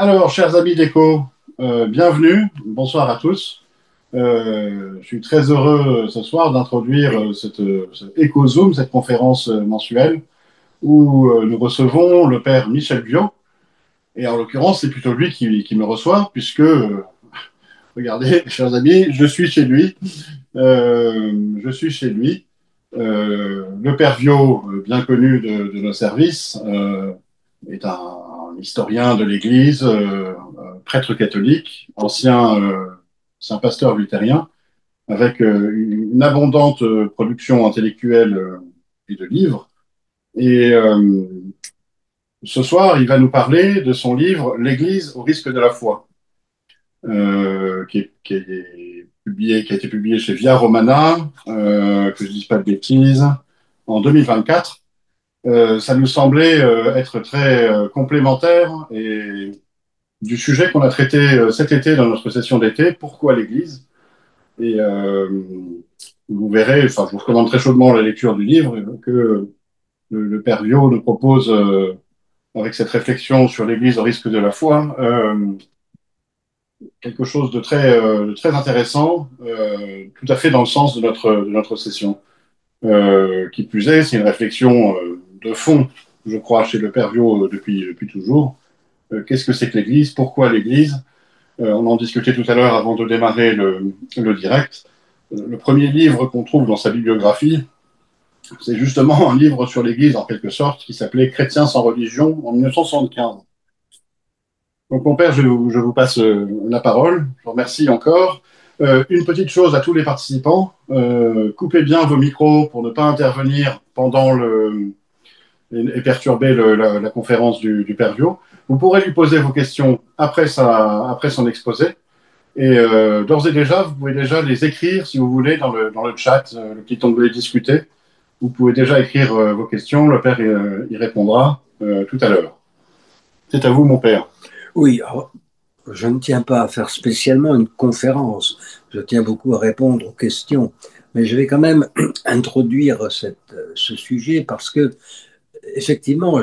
Alors, chers amis d'Echo, bienvenue, bonsoir à tous. Je suis très heureux ce soir d'introduire cette Echo Zoom, cette conférence mensuelle, où nous recevons le père Michel Biot. Et en l'occurrence, c'est plutôt lui qui me reçoit, puisque, regardez, chers amis, je suis chez lui. Je suis chez lui. Le père Biot, bien connu de nos services, est un historien de l'Église, prêtre catholique, ancien pasteur luthérien, avec une abondante production intellectuelle et de livres. Et ce soir, il va nous parler de son livre L'Église au risque de la foi, qui a été publié chez Via Romana, que je ne dise pas de bêtises, en 2024. Ça nous semblait être très complémentaire et du sujet qu'on a traité cet été dans notre session d'été, pourquoi l'Église? Et vous verrez, enfin, je vous recommande très chaudement la lecture du livre que le père Viot nous propose avec cette réflexion sur l'Église au risque de la foi, quelque chose de très intéressant, tout à fait dans le sens de notre session. Qui plus est, c'est une réflexion de fond, je crois, chez le père Viot depuis toujours. Qu'est-ce que c'est que l'Église? Pourquoi l'Église? On en discutait tout à l'heure avant de démarrer le direct. Le premier livre qu'on trouve dans sa bibliographie, c'est justement un livre sur l'Église, en quelque sorte, qui s'appelait Chrétiens sans religion en 1975. Donc, mon père, je vous passe la parole. Je vous remercie encore. Une petite chose à tous les participants, coupez bien vos micros pour ne pas intervenir pendant et perturber la conférence du père Viot. Vous pourrez lui poser vos questions après son exposé. Et d'ores et déjà, vous pouvez déjà les écrire si vous voulez dans le chat, le petit onglet discuter. Vous pouvez déjà écrire vos questions. Le père y répondra tout à l'heure. C'est à vous, mon père. Oui, alors, je ne tiens pas à faire spécialement une conférence, je tiens beaucoup à répondre aux questions, mais je vais quand même introduire ce sujet parce que, effectivement,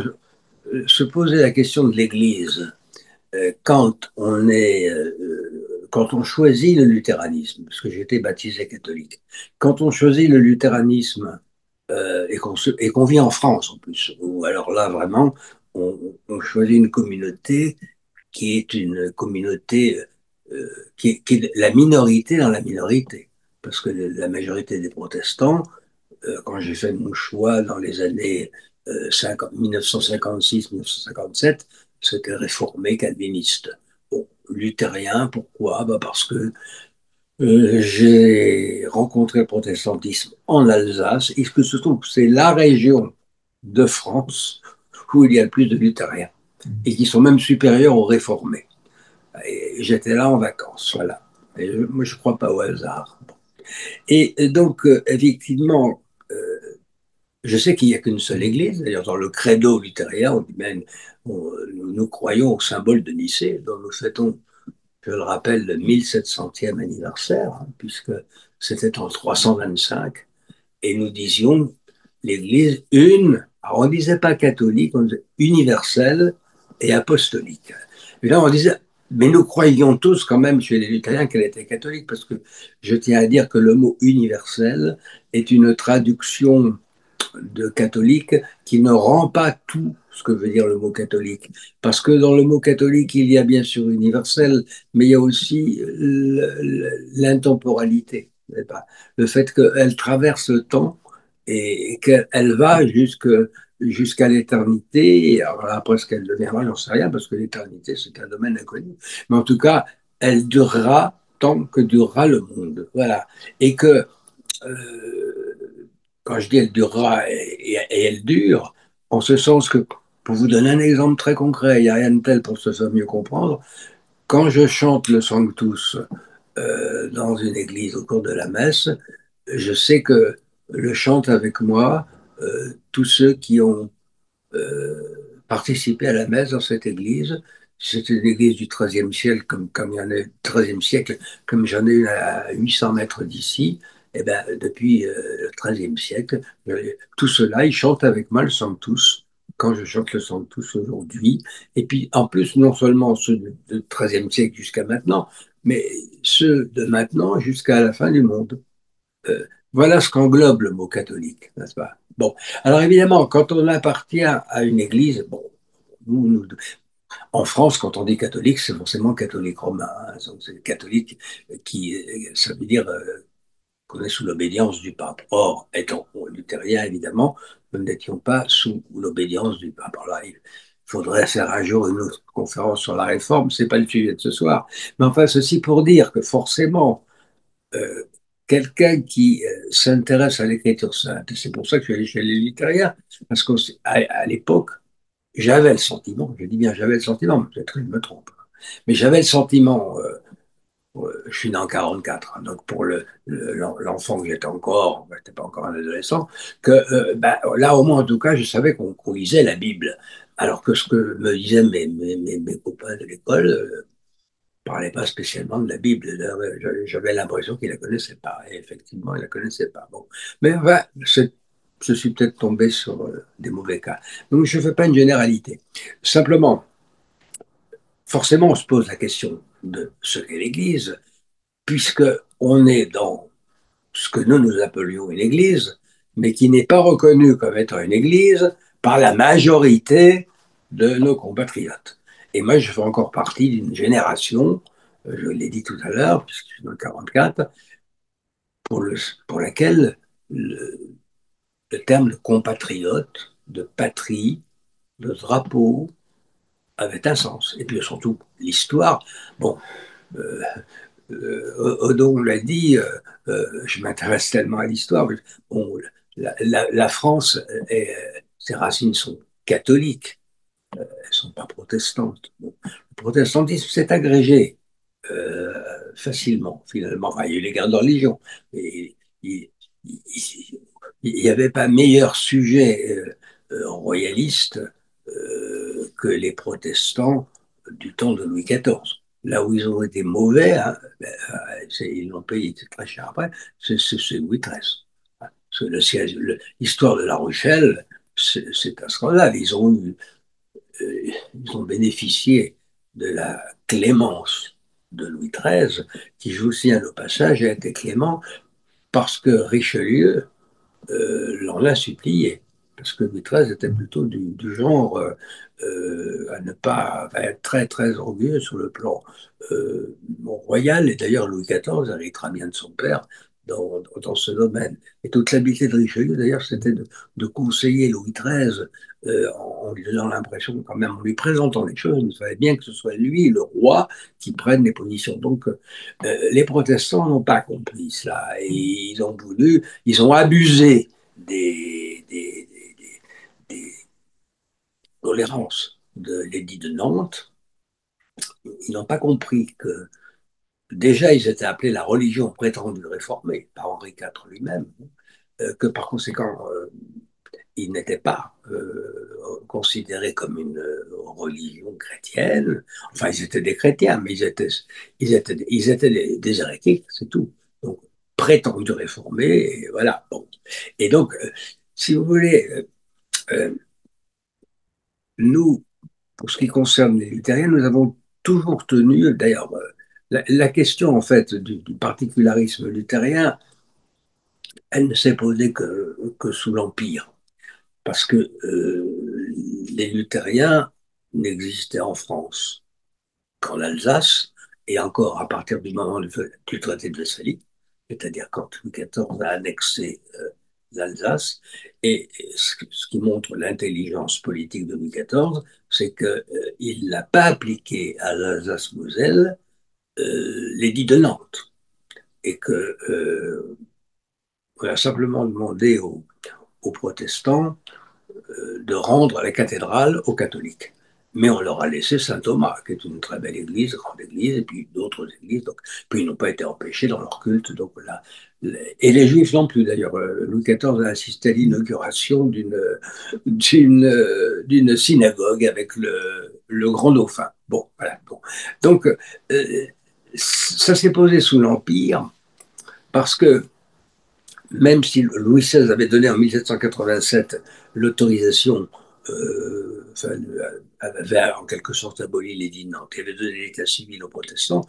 se poser la question de l'Église quand on choisit le luthéranisme, parce que j'étais baptisé catholique, quand on choisit le luthéranisme et qu'on vit en France en plus, ou alors là vraiment, on choisit une communauté qui est une communauté qui est la minorité dans la minorité. Parce que la majorité des protestants, quand j'ai fait mon choix dans les années 1956-1957, c'était réformé calviniste. Bon, luthérien, pourquoi? Bah parce que j'ai rencontré le protestantisme en Alsace, et que se trouve, c'est la région de France où il y a le plus de luthériens, et qui sont même supérieurs aux réformés. Et j'étais là en vacances, voilà. Moi, je ne crois pas au hasard. Et donc, effectivement, je sais qu'il n'y a qu'une seule église. D'ailleurs, dans le credo luthérien, on dit même, nous croyons au symbole de Nicée, dont nous fêtons, je le rappelle, le 1700e anniversaire, hein, puisque c'était en 325. Et nous disions l'église une, alors on ne disait pas catholique, on disait universelle et apostolique. Et là, on disait, mais nous croyions tous quand même chez les luthériens qu'elle était catholique, parce que je tiens à dire que le mot universel est une traduction de catholique qui ne rend pas tout ce que veut dire le mot catholique. Parce que dans le mot catholique, il y a bien sûr universel, mais il y a aussi l'intemporalité. Le fait qu'elle traverse le temps et qu'elle va jusqu'à l'éternité. Et alors après, ce qu'elle deviendra, j'en sais rien, parce que l'éternité, c'est un domaine inconnu. Mais en tout cas, elle durera tant que durera le monde. Voilà. Et que quand je dis elle durera et elle dure, en ce sens que, pour vous donner un exemple très concret, il n'y a rien de tel pour se faire mieux comprendre, quand je chante le Sanctus dans une église au cours de la messe, je sais que le chantent avec moi tous ceux qui ont euh, participé à la messe dans cette église. C'est une église du XIIIe siècle, comme il y en a, XIIIe siècle, comme j'en ai une à 800 mètres d'ici. Et ben, depuis le XIIIe siècle, tout cela, ils chantent avec moi le Sanctus quand je chante le Sanctus aujourd'hui. Et puis, en plus, non seulement ceux du XIIIe siècle jusqu'à maintenant, mais ceux de maintenant jusqu'à la fin du monde. Euh, voilà ce qu'englobe le mot catholique, n'est-ce pas? Bon, alors évidemment, quand on appartient à une église, bon, nous, en France, quand on dit catholique, c'est forcément catholique romain. Hein. C'est catholique qui, ça veut dire qu'on est sous l'obédience du pape. Or, étant luthériens, évidemment, nous n'étions pas sous l'obédience du pape. Alors là, il faudrait faire un jour une autre conférence sur la réforme, c'est pas le sujet de ce soir. Mais enfin, ceci pour dire que forcément, euh, quelqu'un qui s'intéresse à l'écriture sainte, et c'est pour ça que je suis allé chez les luthériens, parce qu'à à l'époque, j'avais le sentiment, je dis bien j'avais le sentiment, peut-être que je me trompe, mais j'avais le sentiment je suis né en 44, hein, donc pour l'enfant que j'étais encore, ben, j'étais pas encore un adolescent, que ben, là au moins en tout cas, je savais qu'on lisait la Bible. Alors que ce que me disaient mes copains de l'école ne parlaient pas spécialement de la Bible. J'avais l'impression qu'ils ne la connaissaient pas. Et effectivement, ils ne la connaissaient pas. Bon. Mais enfin, je suis peut-être tombé sur des mauvais cas. Donc je ne fais pas une généralité. Simplement, forcément, on se pose la question de ce qu'est l'Église, puisque on est dans ce que nous appelions une église, mais qui n'est pas reconnue comme étant une église par la majorité de nos compatriotes. Et moi, je fais encore partie d'une génération, je l'ai dit tout à l'heure, puisque je suis dans le 44, pour, pour laquelle le terme de compatriote, de patrie, de drapeau avait un sens. Et puis surtout, l'histoire. Bon, euh, Odo l'a dit, je m'intéresse tellement à l'histoire. Bon, la France, ses racines sont catholiques, elles ne sont pas protestantes. Bon, le protestantisme s'est agrégé euh, facilement, finalement. Enfin, il y a eu les guerres de religion. Mais il n'y avait pas meilleur sujet royaliste que les protestants du temps de Louis XIV. Là où ils ont été mauvais, hein, ben, ils l'ont payé très cher après, c'est Louis XIII. L'histoire de La Rochelle, c'est un scandale. Ils ont bénéficié de la clémence de Louis XIII, qui, je vous signale au passage, a été clément parce que Richelieu l'en a supplié. Parce que Louis XIII était plutôt du genre à ne pas à être très très orgueilleux sur le plan royal. Et d'ailleurs, Louis XIV héritera bien de son père dans ce domaine. Et toute l'habileté de Richelieu, d'ailleurs, c'était de conseiller Louis XIII en lui donnant l'impression, quand même, en lui présentant les choses, il fallait bien que ce soit lui, le roi, qui prenne les positions. Donc, les protestants n'ont pas compris cela. Et ils ont abusé des tolérances de l'édit de Nantes. Ils n'ont pas compris que déjà ils étaient appelés la religion prétendue réformée par Henri IV lui-même, que par conséquent ils n'étaient pas considérés comme une religion chrétienne. Enfin, ils étaient des chrétiens, mais ils étaient des hérétiques, c'est tout. Donc, prétendus réformés, et voilà. Bon. Et donc, si vous voulez, euh, nous, pour ce qui concerne les luthériens, nous avons toujours tenu, d'ailleurs, la question en fait du particularisme luthérien, elle ne s'est posée que sous l'Empire, parce que les luthériens n'existaient en France qu'en Alsace, et encore à partir du moment du traité de Westphalie, c'est-à-dire quand Louis XIV a annexé l'Alsace. Et ce qui montre l'intelligence politique de Louis XIV, c'est qu'il n'a pas appliqué à l'Alsace-Moselle l'édit de Nantes, et qu'on a simplement demandé aux protestants de rendre la cathédrale aux catholiques. Mais on leur a laissé Saint-Thomas, qui est une très belle église, grande église, et puis d'autres églises. Donc, puis ils n'ont pas été empêchés dans leur culte. Donc, là, et les Juifs non plus, d'ailleurs. Louis XIV a assisté à l'inauguration d'une synagogue avec le grand dauphin. Bon, voilà. Bon. Donc, ça s'est posé sous l'Empire, parce que même si Louis XVI avait donné en 1787 l'autorisation enfin, avait en quelque sorte aboli l'édit de Nantes, qui avait donné l'état civil aux protestants.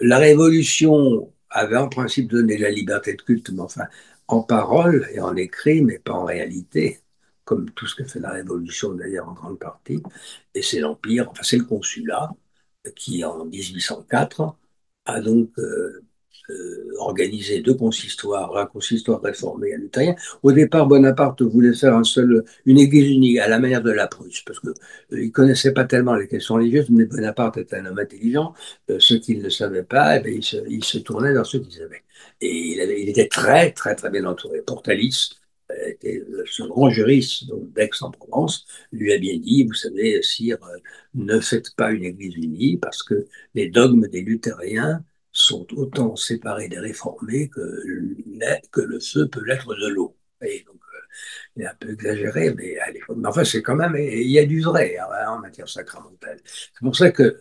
La Révolution avait en principe donné la liberté de culte, mais enfin en parole et en écrit, mais pas en réalité, comme tout ce que fait la Révolution d'ailleurs en grande partie. Et c'est l'Empire, enfin c'est le consulat qui en 1804 a donc organisé deux consistoires, un consistoire réformé et un luthérien. Au départ, Bonaparte voulait faire une église unie à la manière de la Prusse, parce qu'il ne connaissait pas tellement les questions religieuses, mais Bonaparte était un homme intelligent. Ceux qui ne le savaient pas, eh bien, il se tournait vers ceux qui savaient. Et il était très, très, très bien entouré. Portalis, était ce grand juriste d'Aix-en-Provence, lui a bien dit, vous savez, sire, ne faites pas une église unie parce que les dogmes des luthériens sont autant séparés des réformés que le feu peut l'être de l'eau. Et donc, il est un peu exagéré, mais enfin, c'est quand même, il y a du vrai hein, en matière sacramentale. C'est pour ça que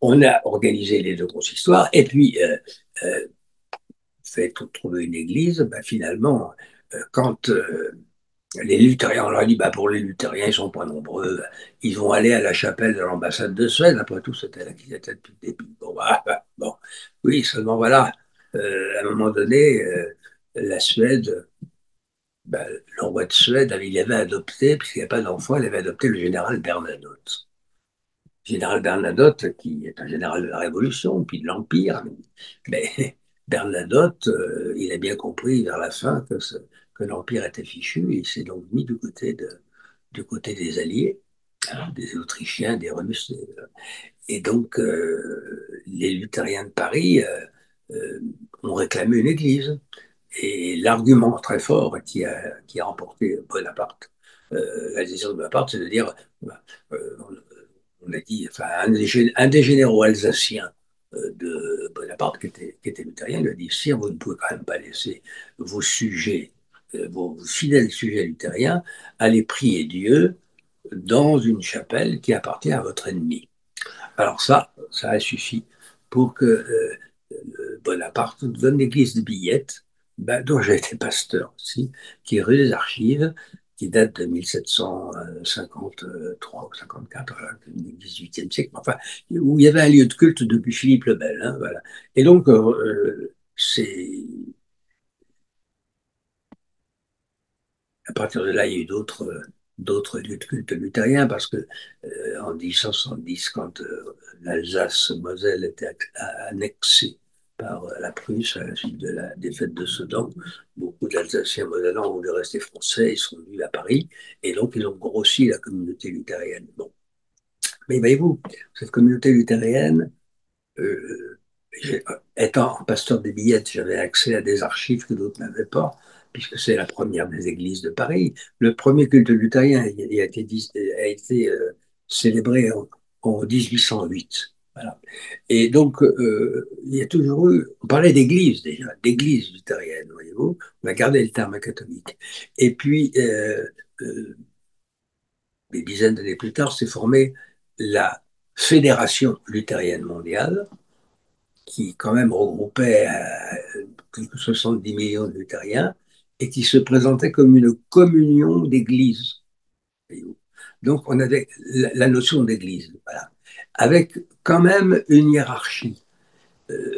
on a organisé les deux consistoires, et puis fait trouver une église, ben, finalement, quand les luthériens, on leur a dit, bah, pour les luthériens, ils ne sont pas nombreux, ils vont aller à la chapelle de l'ambassade de Suède, après tout, c'était là qu'ils étaient depuis le début. Bon, bon. Oui, seulement voilà, à un moment donné, la Suède, bah, le roi de Suède, il avait adopté, puisqu'il n'y a pas d'enfant, il avait adopté le général Bernadotte. Général Bernadotte, qui est un général de la Révolution, puis de l'Empire, mais Bernadotte, il a bien compris vers la fin que l'Empire était fichu, et il s'est donc mis du côté des Alliés, hein, des Autrichiens, des Russes. Et donc, les luthériens de Paris euh, ont réclamé une église. Et l'argument très fort qui a remporté Bonaparte, la décision de Bonaparte, c'est de dire, euh, on a dit, enfin, un des généraux alsaciens de Bonaparte, qui était luthérien, lui a dit, sire, vous ne pouvez quand même pas laisser vos sujets, vos fidèles sujets luthériens, aller prier Dieu dans une chapelle qui appartient à votre ennemi. Alors ça a suffi pour que Bonaparte donne l'église de Billette, ben, dont j'ai été pasteur aussi, qui est rue des Archives, qui date de 1753 ou 54, du XVIIIe siècle, enfin, où il y avait un lieu de culte depuis Philippe le Bel. Hein, voilà. Et donc, c'est à partir de là, il y a eu d'autres lieux de culte luthériens parce que en 1870, quand l'Alsace-Moselle était annexée par la Prusse à la suite de la défaite de Sedan, beaucoup d'Alsaciens mosellans ont voulu rester français, ils sont venus à Paris et donc ils ont grossi la communauté luthérienne. Bon. Mais voyez-vous, cette communauté luthérienne, euh, étant pasteur des Billettes, j'avais accès à des archives que d'autres n'avaient pas, puisque c'est la première des églises de Paris. Le premier culte luthérien a été célébré en 1808. Voilà. Et donc, il y a toujours eu, on parlait d'église déjà, d'église luthérienne, voyez-vous, on a gardé le terme catholique. Et puis, des dizaines d'années plus tard, s'est formée la Fédération luthérienne mondiale, qui quand même regroupait quelques 70 millions de luthériens et qui se présentait comme une communion d'églises. Donc on avait la notion d'église, voilà, avec quand même une hiérarchie.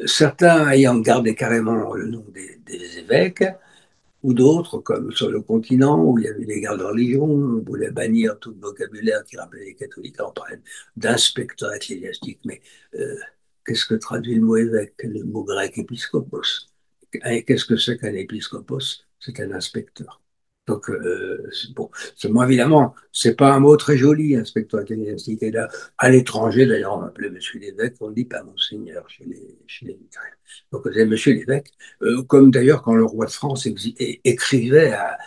Certains ayant gardé carrément le nom des évêques, ou d'autres, comme sur le continent, où il y avait des gardes de religion, on voulait bannir tout le vocabulaire qui rappelait les catholiques, on parlait d'inspecteur ecclésiastique, mais euh, qu'est-ce que traduit le mot évêque, le mot grec épiscopos? Et qu'est-ce que c'est qu'un épiscopos? C'est un inspecteur. Donc, bon, seulement évidemment, c'est pas un mot très joli, inspecteur ecclésiastique. Et là, à l'étranger, d'ailleurs, on m'appelait Monsieur l'évêque, on ne dit pas Monseigneur chez les luthériens. Donc, on disait Monsieur l'évêque, comme d'ailleurs quand le roi de France écrivait à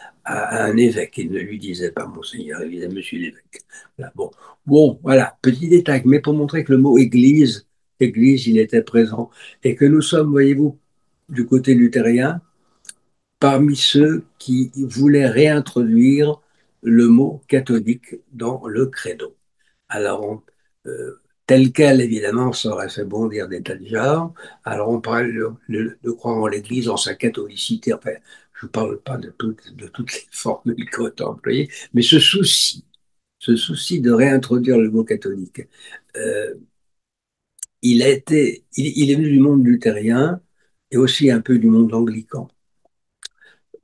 un évêque, il ne lui disait pas Monseigneur, il disait Monsieur l'évêque. Voilà, bon, voilà, petit détail, mais pour montrer que le mot église, il était présent, et que nous sommes, voyez-vous, du côté luthérien, parmi ceux qui voulaient réintroduire le mot catholique dans le credo. Alors, tel quel, évidemment, ça aurait fait bondir des tas de gens. Alors, on parle de croire en l'Église, en sa catholicité. Enfin, je ne parle pas de toutes les formules qu'on a employées, mais ce souci ce souci de réintroduire le mot catholique. Euh, il est venu du monde luthérien et aussi un peu du monde anglican.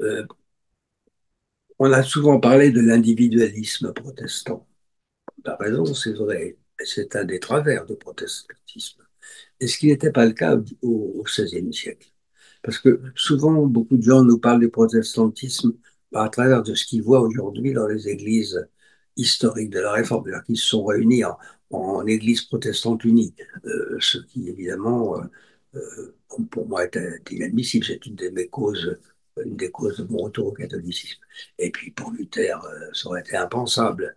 Euh, on a souvent parlé de l'individualisme protestant. Tu as raison, c'est vrai. C'est un des travers du protestantisme. Et ce qui n'était pas le cas au XVIe siècle. Parce que souvent, beaucoup de gens nous parlent du protestantisme à travers de ce qu'ils voient aujourd'hui dans les églises historiques de la Réforme, c'est-à-dire qu'ils se sont réunis en église protestante unie, ce qui évidemment, pour moi, est inadmissible. C'est une des causes de mon retour au catholicisme. Et puis pour Luther, ça aurait été impensable,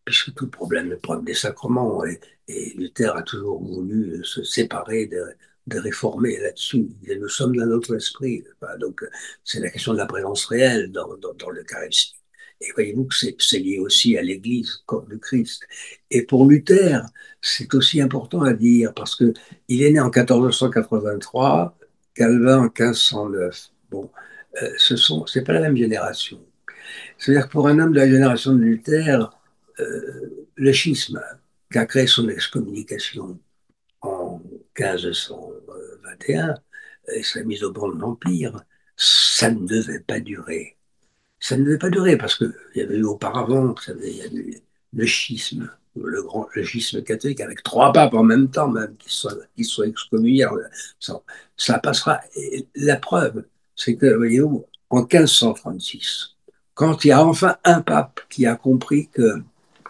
puisque tout le problème des sacrements, et Luther a toujours voulu se séparer de réformer là-dessus. Nous sommes d'un autre esprit. Enfin, donc, c'est la question de la présence réelle dans l'Eucharistie. Et voyez-vous que c'est lié aussi à l'Église, corps du Christ. Et pour Luther, c'est aussi important à dire, parce que il est né en 1483, Calvin en 1509. Bon, c'est pas la même génération. C'est-à-dire que pour un homme de la génération de Luther, le schisme qui a créé son excommunication en 1521 et sa mise au banc de l'Empire, ça ne devait pas durer. Ça ne devait pas durer parce qu'il y avait eu auparavant, vous savez, il y a eu le schisme, le schisme catholique avec trois papes en même temps, même qui sont excommuniés. Ça passera. Et la preuve, c'est que, voyez-vous, en 1536, quand il y a enfin un pape qui a compris que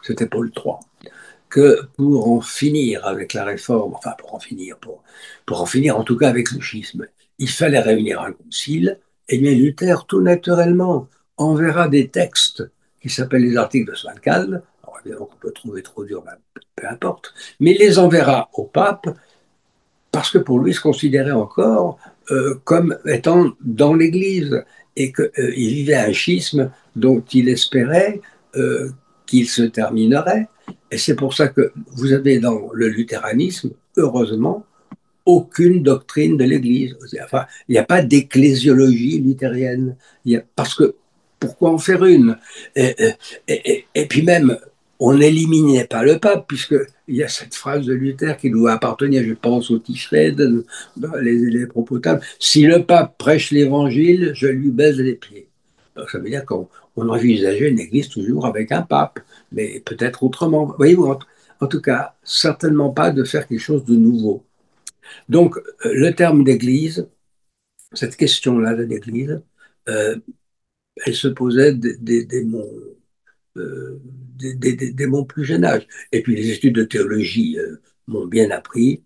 c'était Paul III, que pour en finir avec la réforme, enfin pour en finir en tout cas avec le schisme, il fallait réunir un concile, et bien Luther, tout naturellement, enverra des textes qui s'appellent les articles de Saint-Calme, alors évidemment qu'on peut trouver trop dur, ben, peu importe, mais il les enverra au pape parce que pour lui, il se considérait encore comme étant dans l'Église et qu'il vivait un schisme dont il espérait euh, qu'il se terminerait. Et c'est pour ça que vous avez dans le luthéranisme, heureusement, aucune doctrine de l'Église. Enfin, il n'y a pas d'ecclésiologie luthérienne. Parce que pourquoi en faire une et puis même, on n'éliminait pas le pape, puisqu'il y a cette phrase de Luther qui doit appartenir, je pense, au Tischred, dans les propos tables. Si le pape prêche l'évangile, je lui baise les pieds. Donc, ça veut dire qu'on envisageait une église toujours avec un pape, mais peut-être autrement. Voyez-vous, en tout cas, certainement pas de faire quelque chose de nouveau. Donc, le terme d'église, cette question-là de l'église, euh, elle se posait dès mon plus jeune âge. Et puis, les études de théologie m'ont bien appris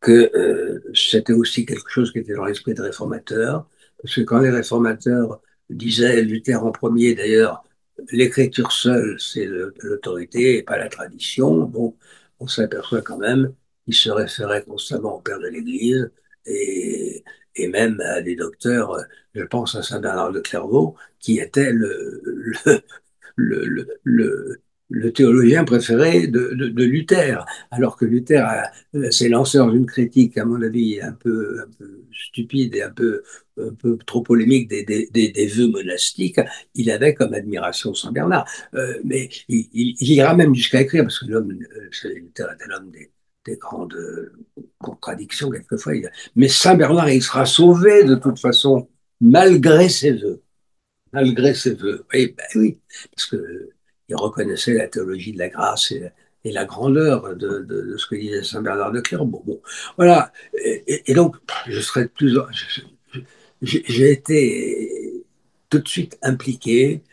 que c'était aussi quelque chose qui était dans l'esprit des réformateurs, parce que quand les réformateurs disaient, Luther en premier d'ailleurs, l'écriture seule, c'est l'autorité et pas la tradition, bon, on s'aperçoit quand même qu'ils se référaient constamment au père de l'Église et, et même à des docteurs, je pense à Saint Bernard de Clairvaux, qui était le, le, le, le théologien préféré de Luther, alors que Luther s'est lancé dans une critique, à mon avis, un peu stupide et un peu trop polémique des vœux monastiques. Il avait comme admiration Saint Bernard. Mais il ira même jusqu'à écrire, parce que Luther était l'homme des grandes contradictions quelquefois. Mais Saint Bernard, il sera sauvé de toute façon, malgré ses vœux. Malgré ses vœux. Oui, ben oui, parce qu'il reconnaissait la théologie de la grâce et la grandeur de ce que disait Saint Bernard de Clairvaux. Bon, voilà. Et donc, je serais plus. J'ai été tout de suite impliqué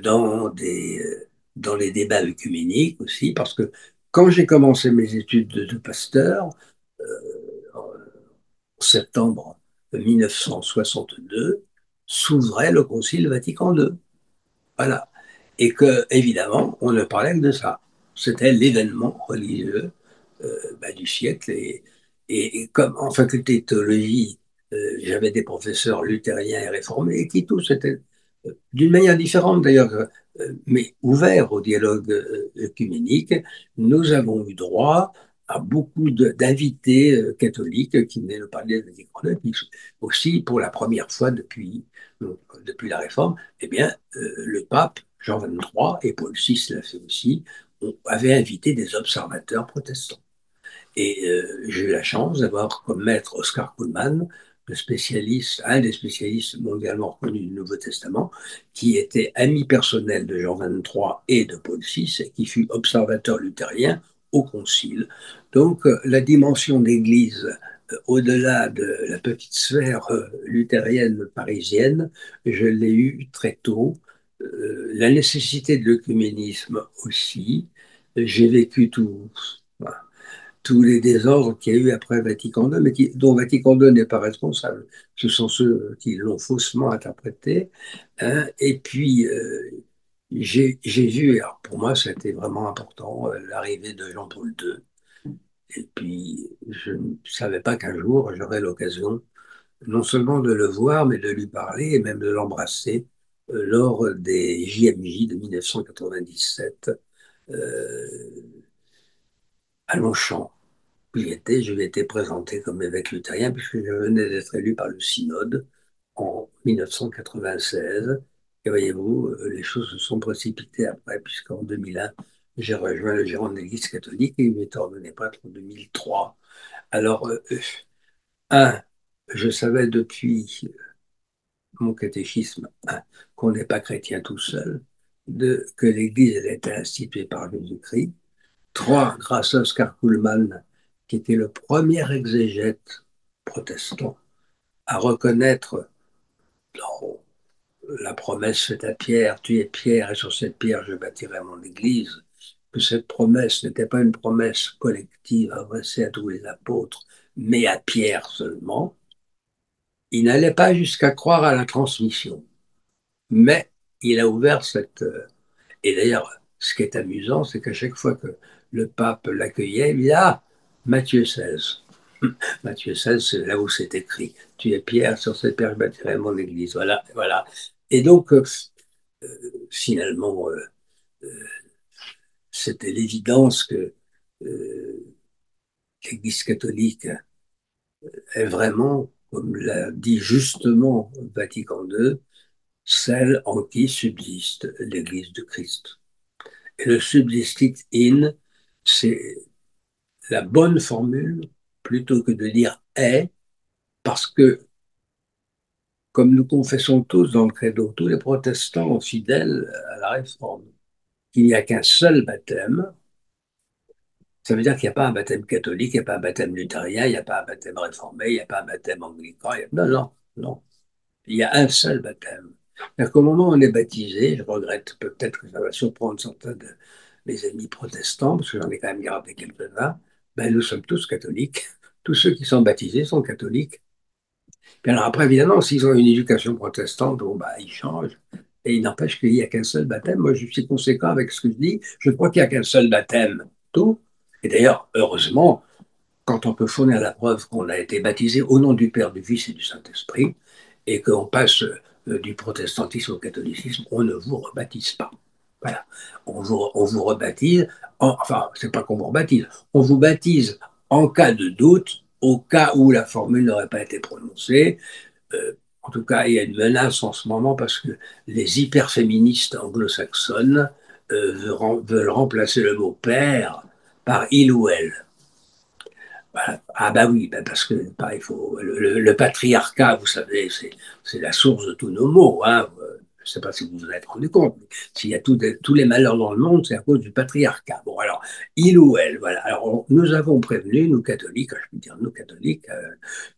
dans les débats œcuméniques aussi, parce que quand j'ai commencé mes études de pasteur, en septembre 1962, s'ouvrait le Concile Vatican II. Voilà. Et que, évidemment, on ne parlait que de ça. C'était l'événement religieux du siècle. Et comme en faculté de théologie, j'avais des professeurs luthériens et réformés qui tous étaient, d'une manière différente d'ailleurs, mais ouverts au dialogue œcuménique, nous avons eu droit à beaucoup d'invités catholiques qui venaient nous parler de Vatican II, puis aussi pour la première fois depuis la Réforme, eh bien, le pape Jean XXIII, et Paul VI l'a fait aussi, avait invité des observateurs protestants. Et j'ai eu la chance d'avoir comme maître Oscar Cullmann, le spécialiste, un des spécialistes mondialement reconnus du Nouveau Testament, qui était ami personnel de Jean XXIII et de Paul VI, et qui fut observateur luthérien au Concile. Donc la dimension d'Église, au-delà de la petite sphère luthérienne parisienne, je l'ai eue très tôt. La nécessité de l'œcuménisme aussi. J'ai vécu tout, voilà, tous les désordres qu'il y a eu après Vatican II, mais dont Vatican II n'est pas responsable. Ce sont ceux qui l'ont faussement interprété, hein. Et puis, j'ai vu, alors pour moi, c'était vraiment important, l'arrivée de Jean-Paul II. Et puis, je ne savais pas qu'un jour, j'aurais l'occasion non seulement de le voir, mais de lui parler et même de l'embrasser lors des JMJ de 1997 euh, à Longchamp. Je lui ai été présenté comme évêque luthérien puisque je venais d'être élu par le synode en 1996. Et voyez-vous, les choses se sont précipitées après, puisqu'en 2001, j'ai rejoint le gérant de l'Église catholique et il m'est ordonné prêtre en 2003. Alors, un, je savais depuis mon catéchisme, un, qu'on n'est pas chrétien tout seul, deux, que l'Église elle a été instituée par Jésus-Christ, trois, grâce à Oscar Cullmann, qui était le premier exégète protestant à reconnaître dans la promesse faite à Pierre, tu es Pierre et sur cette pierre je bâtirai mon église, que cette promesse n'était pas une promesse collective adressée à tous les apôtres, mais à Pierre seulement. Il n'allait pas jusqu'à croire à la transmission, mais il a ouvert cette... Et d'ailleurs, ce qui est amusant, c'est qu'à chaque fois que le pape l'accueillait, il dit ah, Matthieu 16. Matthieu 16, c'est là où c'est écrit. Tu es Pierre, sur cette pierre je bâtirai mon église. Voilà, voilà. Et donc, finalement, c'était l'évidence que l'Église catholique est vraiment, comme l'a dit justement Vatican II, celle en qui subsiste l'Église du Christ. Et le subsistit in, c'est la bonne formule plutôt que de dire est, parce que, comme nous confessons tous dans le credo, tous les protestants fidèles à la réforme, qu'il n'y a qu'un seul baptême, ça veut dire qu'il n'y a pas un baptême catholique, il n'y a pas un baptême luthérien, il n'y a pas un baptême réformé, il n'y a pas un baptême anglican. Non, non, non. Il y a un seul baptême. C'est-à-dire qu'au moment où on est baptisé, je regrette peut-être que ça va surprendre certains de mes amis protestants, parce que j'en ai quand même gardé quelques-uns, ben, nous sommes tous catholiques. Tous ceux qui sont baptisés sont catholiques. Puis alors après, évidemment, s'ils ont une éducation protestante, bon, bah, ils changent. Et il n'empêche qu'il n'y a qu'un seul baptême. Moi, je suis conséquent avec ce que je dis. Je crois qu'il n'y a qu'un seul baptême. Tout. Et d'ailleurs, heureusement, quand on peut fournir la preuve qu'on a été baptisé au nom du Père, du Fils et du Saint-Esprit, et qu'on passe du protestantisme au catholicisme, on ne vous rebaptise pas. Voilà. On vous rebaptise, enfin, c'est pas qu'on vous rebaptise, on vous baptise en cas de doute, au cas où la formule n'aurait pas été prononcée. En tout cas, il y a une menace en ce moment parce que les hyperféministes anglo-saxonnes veulent remplacer le mot père par il ou elle. Voilà. Ah bah oui, bah parce que bah, il faut, le patriarcat, vous savez, c'est la source de tous nos maux, hein. Je ne sais pas si vous vous êtes rendu compte, mais s'il y a tous les malheurs dans le monde, c'est à cause du patriarcat. Bon, alors, il ou elle, voilà. Alors, nous avons prévenu, nous catholiques, je peux dire nous catholiques,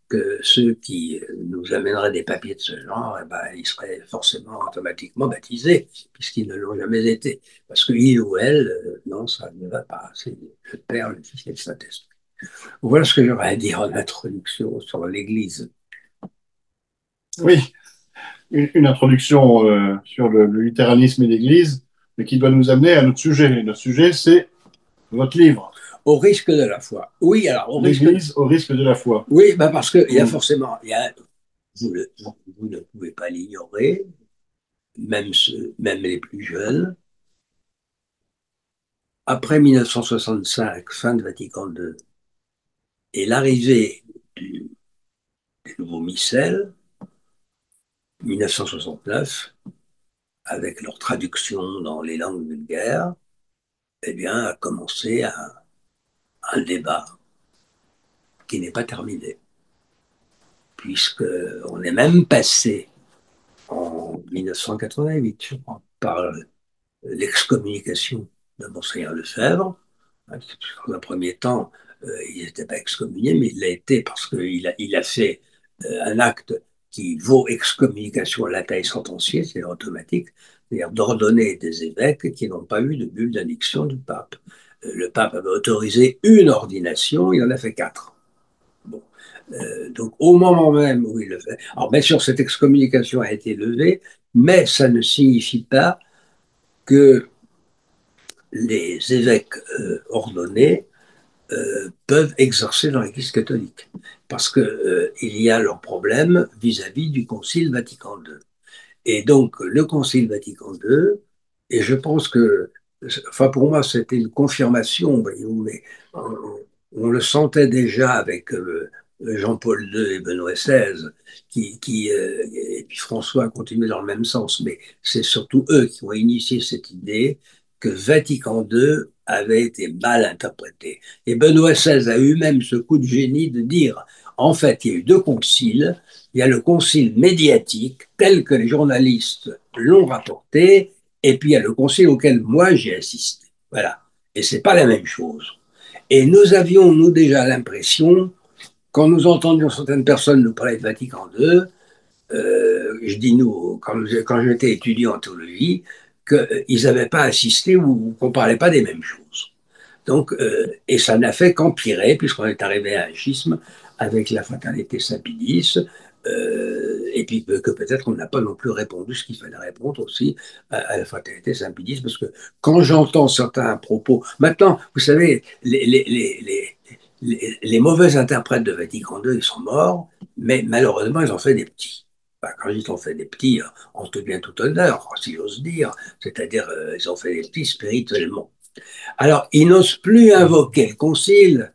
que ceux qui nous amèneraient des papiers de ce genre, eh ben, ils seraient forcément automatiquement baptisés, puisqu'ils ne l'ont jamais été. Parce que il ou elle, non, ça ne va pas. C'est le Père, le Fils et le Saint-Esprit. Voilà ce que j'aurais à dire en introduction sur l'Église. Oui, une introduction sur le luthéranisme et l'Église, mais qui doit nous amener à notre sujet. Et notre sujet, c'est votre livre, Au risque de la foi. Oui, alors, au risque. L'Église au risque de la foi. Oui, bah parce qu'il y a Vous- forcément. Vous ne pouvez pas l'ignorer, même les plus jeunes. Après 1965, fin de Vatican II, et l'arrivée du nouveau missel, 1969, avec leur traduction dans les langues vulgaires, eh bien, a commencé un débat qui n'est pas terminé, puisqu'on est même passé en 1988, je crois, par l'excommunication de Monseigneur Lefebvre. Dans un premier temps, il n'était pas excommunié, mais il l'a été parce qu'il a fait un acte qui vaut excommunication à la taille sentenciée, c'est automatique, c'est-à-dire d'ordonner des évêques qui n'ont pas eu de bulle d'addiction du pape. Le pape avait autorisé une ordination, il en a fait quatre. Bon. Donc au moment même où il le fait, alors bien sûr cette excommunication a été levée, mais ça ne signifie pas que les évêques ordonnés peuvent exercer dans l'Église catholique, parce qu'il y a leur problème vis-à-vis du Concile Vatican II. Et donc, le Concile Vatican II, et je pense que, enfin, pour moi, c'était une confirmation, mais on le sentait déjà avec Jean-Paul II et Benoît XVI, et puis François a continué dans le même sens, mais c'est surtout eux qui ont initié cette idée que Vatican II avait été mal interprété. Et Benoît XVI a eu même ce coup de génie de dire, en fait, il y a eu deux conciles, il y a le concile médiatique tel que les journalistes l'ont rapporté, et puis il y a le concile auquel moi j'ai assisté. Voilà. Et c'est pas la même chose. Et nous avions, nous, déjà l'impression, quand nous entendions certaines personnes nous parler de Vatican II, je dis nous, quand j'étais étudiant en théologie, qu'ils n'avaient pas assisté ou qu'on ne parlait pas des mêmes choses. Donc, et ça n'a fait qu'empirer, puisqu'on est arrivé à un schisme avec la fraternité Saint-Pédis, et puis que peut-être on n'a pas non plus répondu ce qu'il fallait répondre aussi à la fraternité Saint-Pédis, parce que quand j'entends certains propos, maintenant, vous savez, les mauvais interprètes de Vatican II, ils sont morts, mais malheureusement, ils ont fait des petits. Enfin, quand ils ont fait des petits, on te bien tout honneur, si j'ose dire, c'est-à-dire ils ont fait des petits spirituellement. Alors, ils n'osent plus invoquer le concile,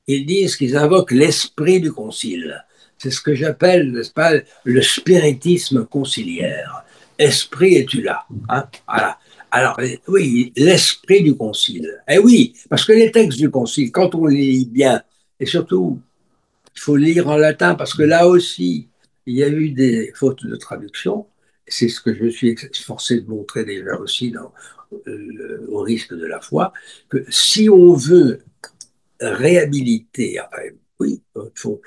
ils disent qu'ils invoquent l'esprit du concile. C'est ce que j'appelle, n'est-ce pas, le spiritisme conciliaire. Esprit, es-tu là, hein? Voilà. Alors, oui, l'esprit du concile. Eh oui, parce que les textes du concile, quand on les lit bien, et surtout, il faut lire en latin, parce que là aussi, il y a eu des fautes de traduction. C'est ce que je suis forcé de montrer déjà aussi au risque de la foi, que si on veut réhabiliter, enfin, oui, il faut,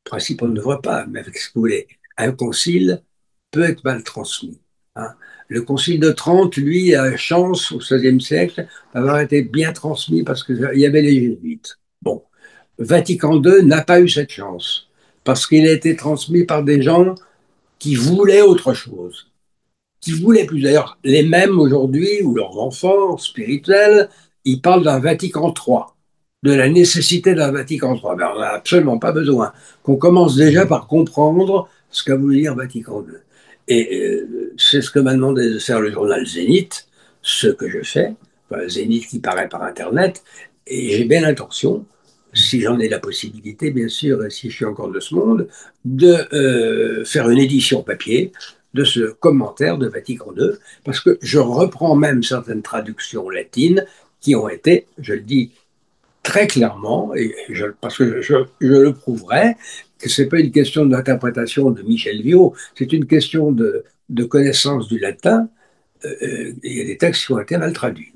en principe, on ne devrait pas, mais avec ce que vous voulez, un concile peut être mal transmis. Hein. Le concile de Trente, lui, a chance au XVIe siècle d'avoir été bien transmis parce qu'il y avait les jésuites. Bon, Vatican II n'a pas eu cette chance parce qu'il a été transmis par des gens qui voulaient autre chose, qui voulaient plus. D'ailleurs, les mêmes aujourd'hui, ou leurs enfants spirituels, ils parlent d'un Vatican III, de la nécessité d'un Vatican III. Ben, on n'a absolument pas besoin. Qu'on commence déjà par comprendre ce qu'a voulu dire Vatican II. Et c'est ce que m'a demandé de faire le journal Zénith, ce que je fais, enfin, Zénith qui paraît par Internet, et j'ai bien l'intention, si j'en ai la possibilité, bien sûr, et si je suis encore de ce monde, de faire une édition papier de ce commentaire de Vatican II, parce que je reprends même certaines traductions latines qui ont été, je le dis très clairement, parce que je le prouverai, que ce n'est pas une question d'interprétation de Michel Viau, c'est une question de connaissance du latin. Il y a des textes qui ont été mal traduits.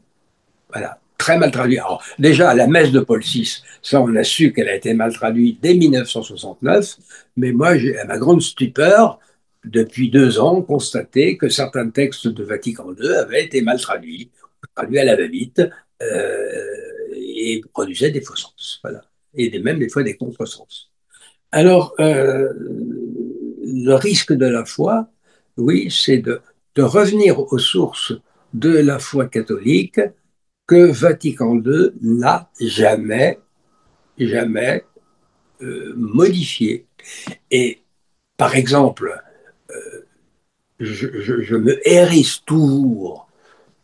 Voilà, très mal traduit. Alors, déjà, la messe de Paul VI, ça, on a su qu'elle a été mal traduite dès 1969, mais moi, j'ai, à ma grande stupeur, depuis 2 ans, constaté que certains textes de Vatican II avaient été mal traduits à la va-vite, et produisaient des faux sens. Voilà. Et même des fois des contresens. Alors, le risque de la foi, oui, c'est de revenir aux sources de la foi catholique que Vatican II n'a jamais, jamais modifié. Et par exemple, je me hérisse toujours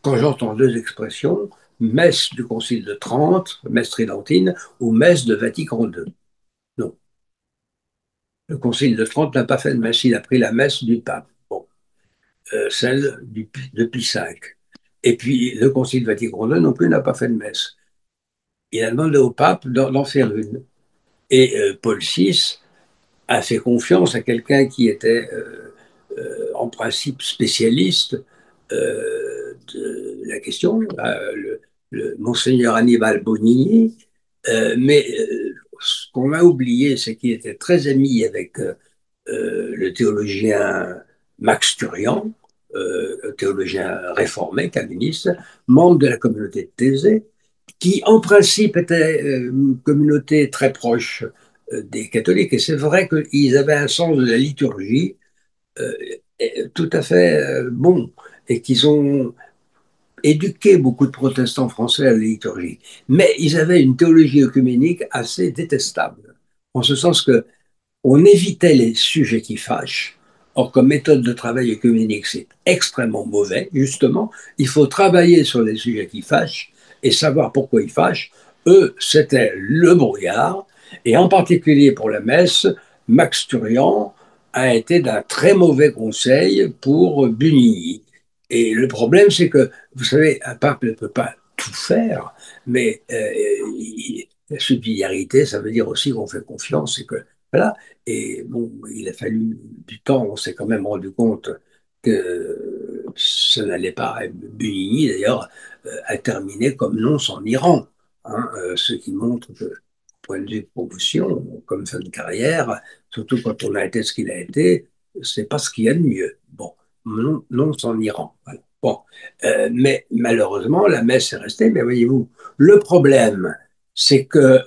quand j'entends deux expressions, messe du Concile de Trente, messe tridentine, ou messe de Vatican II. Non, le Concile de Trente n'a pas fait de messe, il a pris la messe du pape. Bon. celle de Pie V. Et puis, le Concile Vatican II non plus n'a pas fait de messe. Il a demandé au pape d'en faire une. Et Paul VI a fait confiance à quelqu'un qui était en principe spécialiste de la question, le monseigneur Annibal Bonini. Mais ce qu'on a oublié, c'est qu'il était très ami avec le théologien Max Turian, théologien réformé, calviniste, membre de la communauté de Thésée, qui en principe était une communauté très proche des catholiques. Et c'est vrai qu'ils avaient un sens de la liturgie euh, tout à fait bon et qu'ils ont éduqué beaucoup de protestants français à la liturgie. Mais ils avaient une théologie œcuménique assez détestable, en ce sens que on évitait les sujets qui fâchent. Or, comme méthode de travail œcuménique, c'est extrêmement mauvais, justement. Il faut travailler sur les sujets qui fâchent et savoir pourquoi ils fâchent. Eux, c'était le brouillard. Et en particulier pour la messe, Max Turian a été d'un très mauvais conseil pour Bunigny. Et le problème, c'est que, vous savez, un pape ne peut pas tout faire, mais la subsidiarité, ça veut dire aussi qu'on fait confiance et que, voilà. Et bon, il a fallu du temps, on s'est quand même rendu compte que ça n'allait pas. Bunigny, d'ailleurs, a terminé comme nonce en Iran, hein, ce qui montre que, point de vue promotion, comme fin de carrière, surtout quand on a été ce qu'il a été, c'est pas ce qu'il y a de mieux. Bon, nonce en Iran. Voilà. Bon, mais malheureusement, la messe est restée. Mais voyez-vous, le problème, c'est que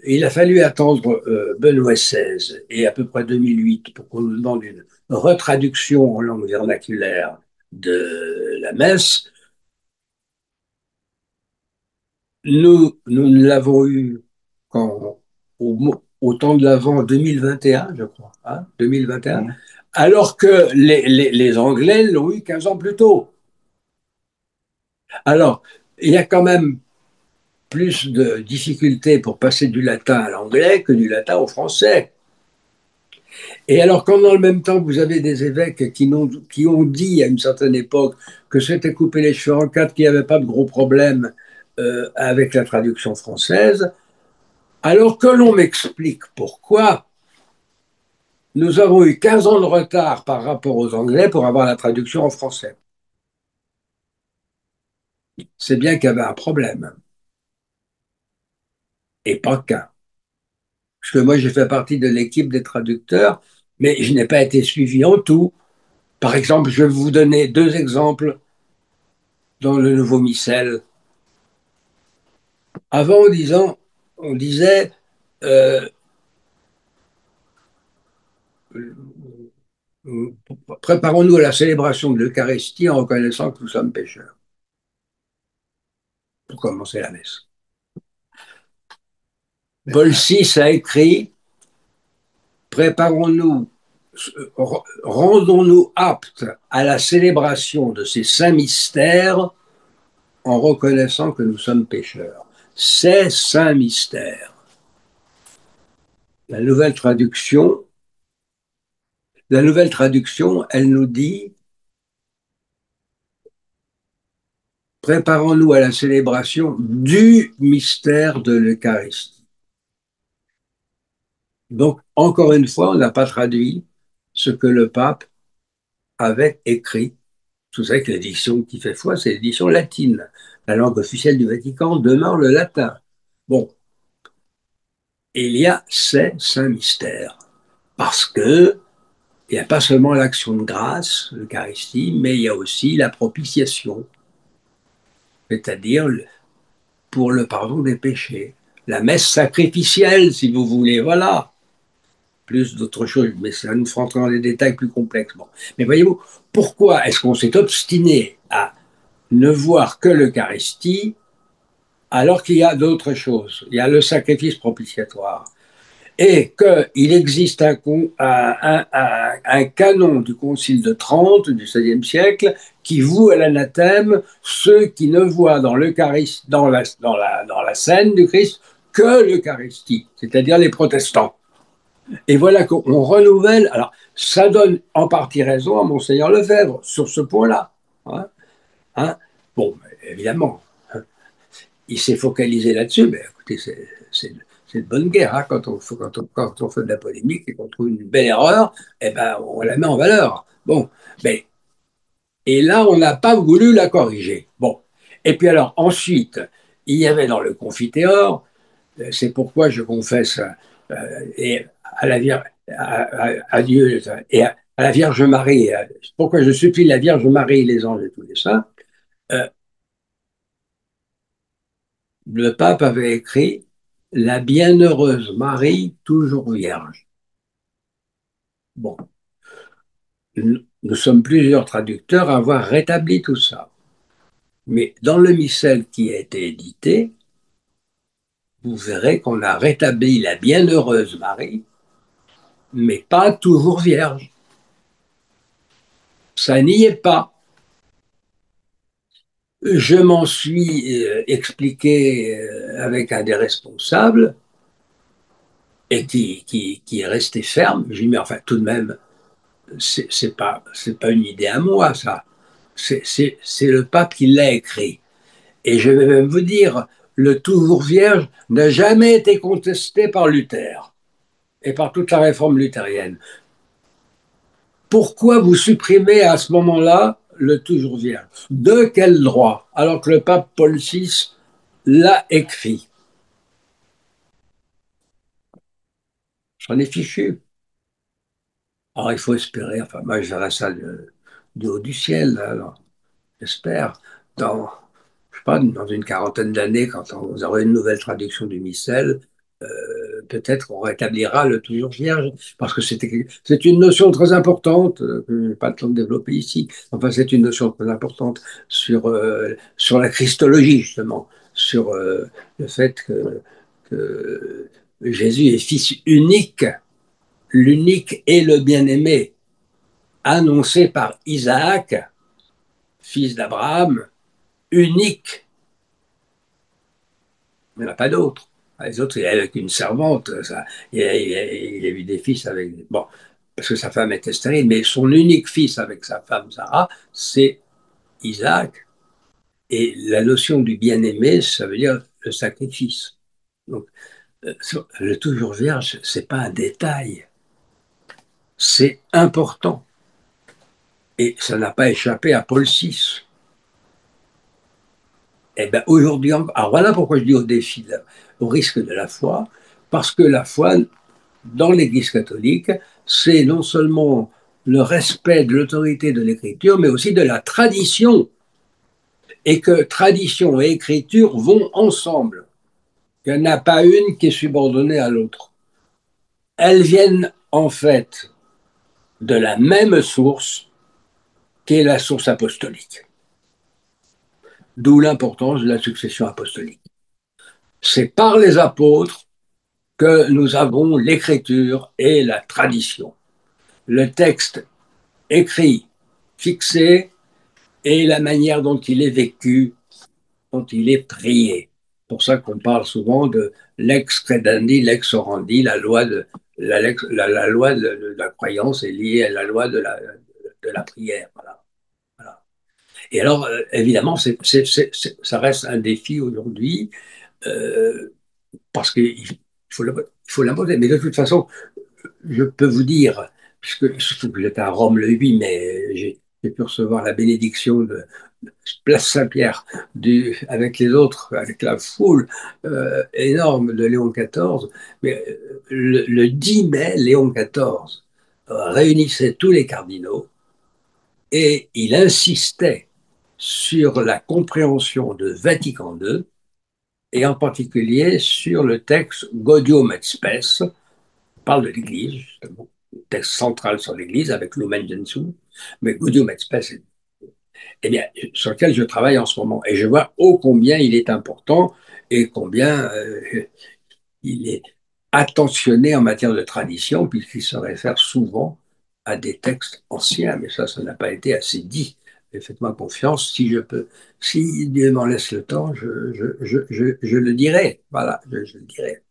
il a fallu attendre Benoît XVI et à peu près 2008 pour qu'on nous demande une retraduction en langue vernaculaire de la messe. Nous ne l'avons eu qu'au au temps de l'Avent 2021, je crois, hein, 2021, alors que les Anglais l'ont eu 15 ans plus tôt. Alors, il y a quand même plus de difficultés pour passer du latin à l'anglais que du latin au français. Et alors, quand dans le même temps, vous avez des évêques qui ont dit à une certaine époque que c'était couper les cheveux en quatre, qu'il n'y avait pas de gros problème avec la traduction française, alors que l'on m'explique pourquoi nous avons eu 15 ans de retard par rapport aux Anglais pour avoir la traduction en français. C'est bien qu'il y avait un problème, et pas qu'un. Parce que moi, j'ai fait partie de l'équipe des traducteurs, mais je n'ai pas été suivi en tout. Par exemple, je vais vous donner deux exemples dans le nouveau missel. Avant, on disait euh, préparons-nous à la célébration de l'Eucharistie en reconnaissant que nous sommes pécheurs, pour commencer la messe. Paul VI a écrit préparons-nous, rendons-nous aptes à la célébration de ces saints mystères en reconnaissant que nous sommes pécheurs. Ces saints mystères. La nouvelle traduction, elle nous dit préparons-nous à la célébration du mystère de l'Eucharistie. Donc, encore une fois, on n'a pas traduit ce que le pape avait écrit. Vous savez que l'édition qui fait foi, c'est l'édition latine. La langue officielle du Vatican demeure le latin. Bon, il y a ces saints mystères. Parce que il n'y a pas seulement l'action de grâce, l'Eucharistie, mais il y a aussi la propitiation, c'est-à-dire pour le pardon des péchés. La messe sacrificielle, si vous voulez, voilà. Plus d'autres choses, mais ça nous fera entrer dans des détails plus complexes. Bon. Mais voyez-vous, pourquoi est-ce qu'on s'est obstiné à ne voir que l'Eucharistie alors qu'il y a d'autres choses? Il y a le sacrifice propitiatoire. Et qu'il existe un canon du Concile de Trente du XVIe siècle qui voue à l'anathème ceux qui ne voient dans l'Eucharistie, dans la scène du Christ que l'Eucharistie, c'est-à-dire les protestants. Et voilà qu'on renouvelle. Alors, ça donne en partie raison à Monseigneur Lefebvre sur ce point-là. Hein, hein. Bon, évidemment, hein, il s'est focalisé là-dessus, mais écoutez, c'est de bonne guerre. Hein, quand on fait de la polémique et qu'on trouve une belle erreur, eh ben, on la met en valeur. Bon, mais, et là, on n'a pas voulu la corriger. Bon. Et puis alors, ensuite, il y avait dans le confiteor, c'est pourquoi je confesse et à la à Dieu et à la Vierge Marie, pourquoi je supplie la Vierge Marie, les anges et tous les saints. euh, le pape avait écrit La bienheureuse Marie, toujours vierge. Bon, nous sommes plusieurs traducteurs à avoir rétabli tout ça. Mais dans le missel qui a été édité, vous verrez qu'on a rétabli la bienheureuse Marie, mais pas toujours vierge. Ça n'y est pas. Je m'en suis expliqué avec un des responsables et qui est resté ferme. J'ai dit, mais enfin, tout de même, c'est pas une idée à moi, ça. C'est le pape qui l'a écrit. Et je vais même vous dire, le toujours vierge n'a jamais été contesté par Luther et par toute la réforme luthérienne. Pourquoi vous supprimez à ce moment-là le toujours vierge? De quel droit? Alors que le pape Paul VI l'a écrit. J'en ai fichu. Alors il faut espérer, enfin moi je verrai ça du haut du ciel, alors j'espère. Dans, je sais pas, dans une quarantaine d'années, quand on aura une nouvelle traduction du missel, peut-être qu'on rétablira le toujours vierge, parce que c'est une notion très importante, que je n'ai pas le temps de développer ici. Enfin, c'est une notion très importante sur la christologie, justement, sur le fait que Jésus est fils unique, l'unique et le bien-aimé, annoncé par Isaac, fils d'Abraham, unique. Il n'y en a pas d'autres. Les autres, il est avec une servante. Ça, il a eu des fils avec. Bon, parce que sa femme était stérile, mais son unique fils avec sa femme Sarah, c'est Isaac. Et la notion du bien-aimé, ça veut dire le sacrifice. Donc, le toujours vierge, c'est pas un détail, c'est important. Et ça n'a pas échappé à Paul VI. Eh bien, aujourd'hui, alors voilà pourquoi je dis au défi, au risque de la foi, parce que la foi, dans l'Église catholique, c'est non seulement le respect de l'autorité de l'Écriture, mais aussi de la tradition, et que tradition et Écriture vont ensemble. Il n'y en a pas une qui est subordonnée à l'autre. Elles viennent en fait de la même source qu'est la source apostolique. D'où l'importance de la succession apostolique. C'est par les apôtres que nous avons l'écriture et la tradition. Le texte écrit, fixé, et la manière dont il est vécu, dont il est prié. C'est pour ça qu'on parle souvent de lex credendi, lex orandi, la loi la loi de la croyance est liée à la loi de la prière. Voilà. Voilà. Et alors, évidemment, ça reste un défi aujourd'hui parce qu'il faut l'imposer. Mais de toute façon, je peux vous dire, puisque surtout que j'étais à Rome le 8, mais j'ai pu recevoir la bénédiction de Place Saint-Pierre avec les autres, avec la foule énorme de Léon XIV. Mais le 10 mai, Léon XIV réunissait tous les cardinaux et il insistait sur la compréhension de Vatican II et en particulier sur le texte Gaudium et Spes, parle de l'Église, justement, le texte central sur l'Église avec Lumen Gentium, mais Gaudium et Spes, eh bien, sur lequel je travaille en ce moment. Et je vois ô combien il est important et combien il est attentionné en matière de tradition, puisqu'il se réfère souvent à des textes anciens, mais ça n'a pas été assez dit. Et faites-moi confiance, si je peux, si Dieu m'en laisse le temps, je le dirai. Voilà, je le dirai.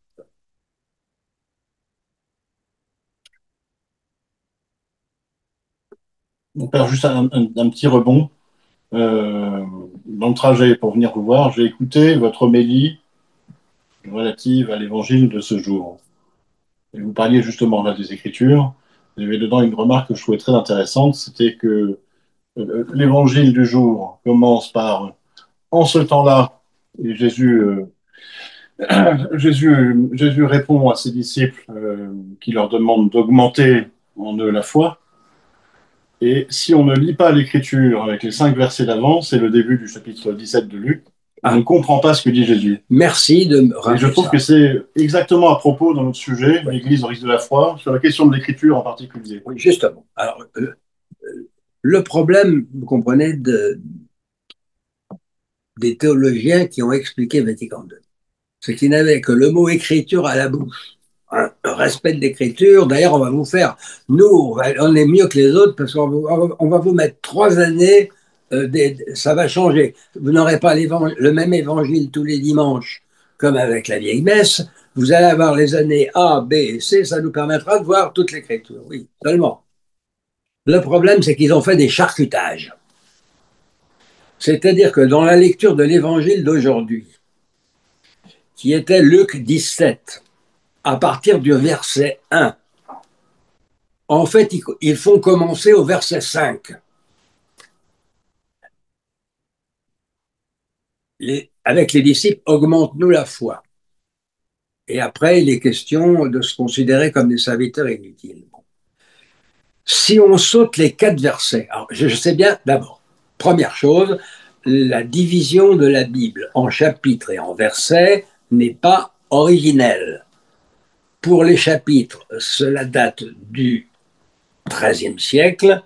On perd juste un petit rebond. Dans le trajet pour venir vous voir, j'ai écouté votre homélie relative à l'évangile de ce jour. Et vous parliez justement là des Écritures. Il y avait dedans une remarque que je trouvais très intéressante, c'était que l'évangile du jour commence par en ce temps-là, et Jésus répond à ses disciples qui leur demandent d'augmenter en eux la foi. Et si on ne lit pas l'Écriture avec les 5 versets d'avant, c'est le début du chapitre 17 de Luc, on ne Ah, comprend pas ce que dit Jésus. merci de me Et je rappeler trouve que ça. c'est exactement à propos dans notre sujet, Oui, l'Église au risque de la foi, sur la question de l'Écriture en particulier. oui, justement. Alors, le problème, vous comprenez, des théologiens qui ont expliqué Vatican II, c'est qu'ils n'avaient que le mot écriture à la bouche. Hein, le respect de l'écriture. D'ailleurs, on va vous faire, nous, on est mieux que les autres parce qu'on va vous mettre 3 années, ça va changer. Vous n'aurez pas le même évangile tous les dimanches comme avec la vieille messe. Vous allez avoir les années A, B et C, ça nous permettra de voir toute l'écriture. Oui, seulement. Le problème, c'est qu'ils ont fait des charcutages. C'est-à-dire que dans la lecture de l'évangile d'aujourd'hui, qui était Luc 17, à partir du verset 1, en fait, ils font commencer au verset 5. Avec les disciples, augmente-nous la foi. Et après, il est question de se considérer comme des serviteurs inutiles. Si on saute les 4 versets, alors je sais bien, d'abord, première chose, la division de la Bible en chapitres et en versets n'est pas originelle. Pour les chapitres, cela date du XIIIe siècle.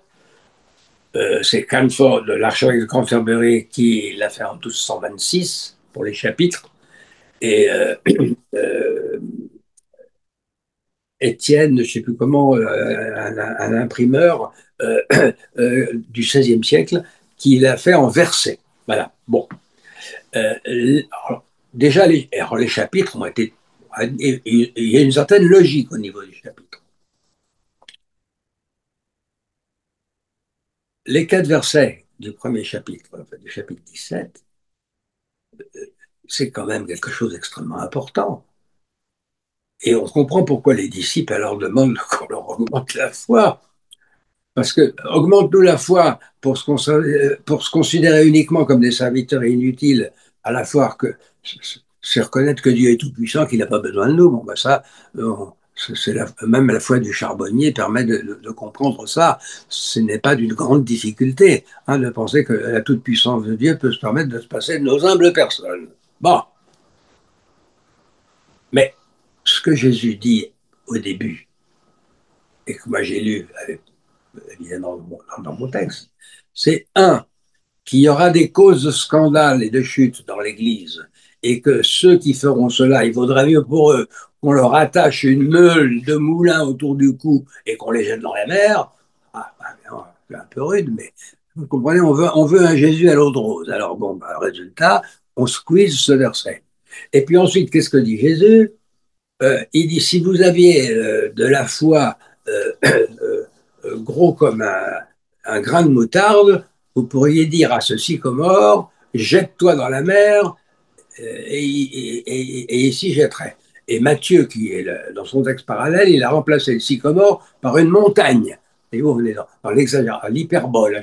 C'est Canford, l'archevêque de Canterbury, qui l'a fait en 1226 pour les chapitres. Et euh, Étienne, je ne sais plus comment, un imprimeur du XVIe siècle, qui l'a fait en versets. Voilà. Bon. Alors, déjà, les chapitres ont été. Il y a une certaine logique au niveau des chapitres. Les 4 versets du premier chapitre, enfin, du chapitre 17, c'est quand même quelque chose d'extrêmement important. Et on comprend pourquoi les disciples alors demandent qu'on leur augmente la foi. Parce que augmente-nous la foi pour se considérer uniquement comme des serviteurs inutiles, à la fois que c'est reconnaître que Dieu est tout-puissant, qu'il n'a pas besoin de nous. Bon, ben ça, même la foi du charbonnier permet de comprendre ça. Ce n'est pas d'une grande difficulté hein, de penser que la toute-puissance de Dieu peut se permettre de se passer de nos humbles personnes. Bon, mais ce que Jésus dit au début, et que moi j'ai lu évidemment dans mon texte, c'est un, qu'il y aura des causes de scandale et de chute dans l'Église, et que ceux qui feront cela, il vaudrait mieux pour eux qu'on leur attache une meule de moulin autour du cou et qu'on les jette dans la mer. Ah, c'est un peu rude, mais vous comprenez, on veut un Jésus à l'eau de rose. Alors bon, bah, résultat, on squeeze ce verset. Et puis ensuite, qu'est-ce que dit Jésus il dit, si vous aviez de la foi euh, gros comme un grain de moutarde, vous pourriez dire à ce sycomore, jette-toi dans la mer et ici jetterai. Et Matthieu, qui est dans son texte parallèle, il a remplacé le sycomore par une montagne. Et vous, on est dans l'exagération, l'hyperbole,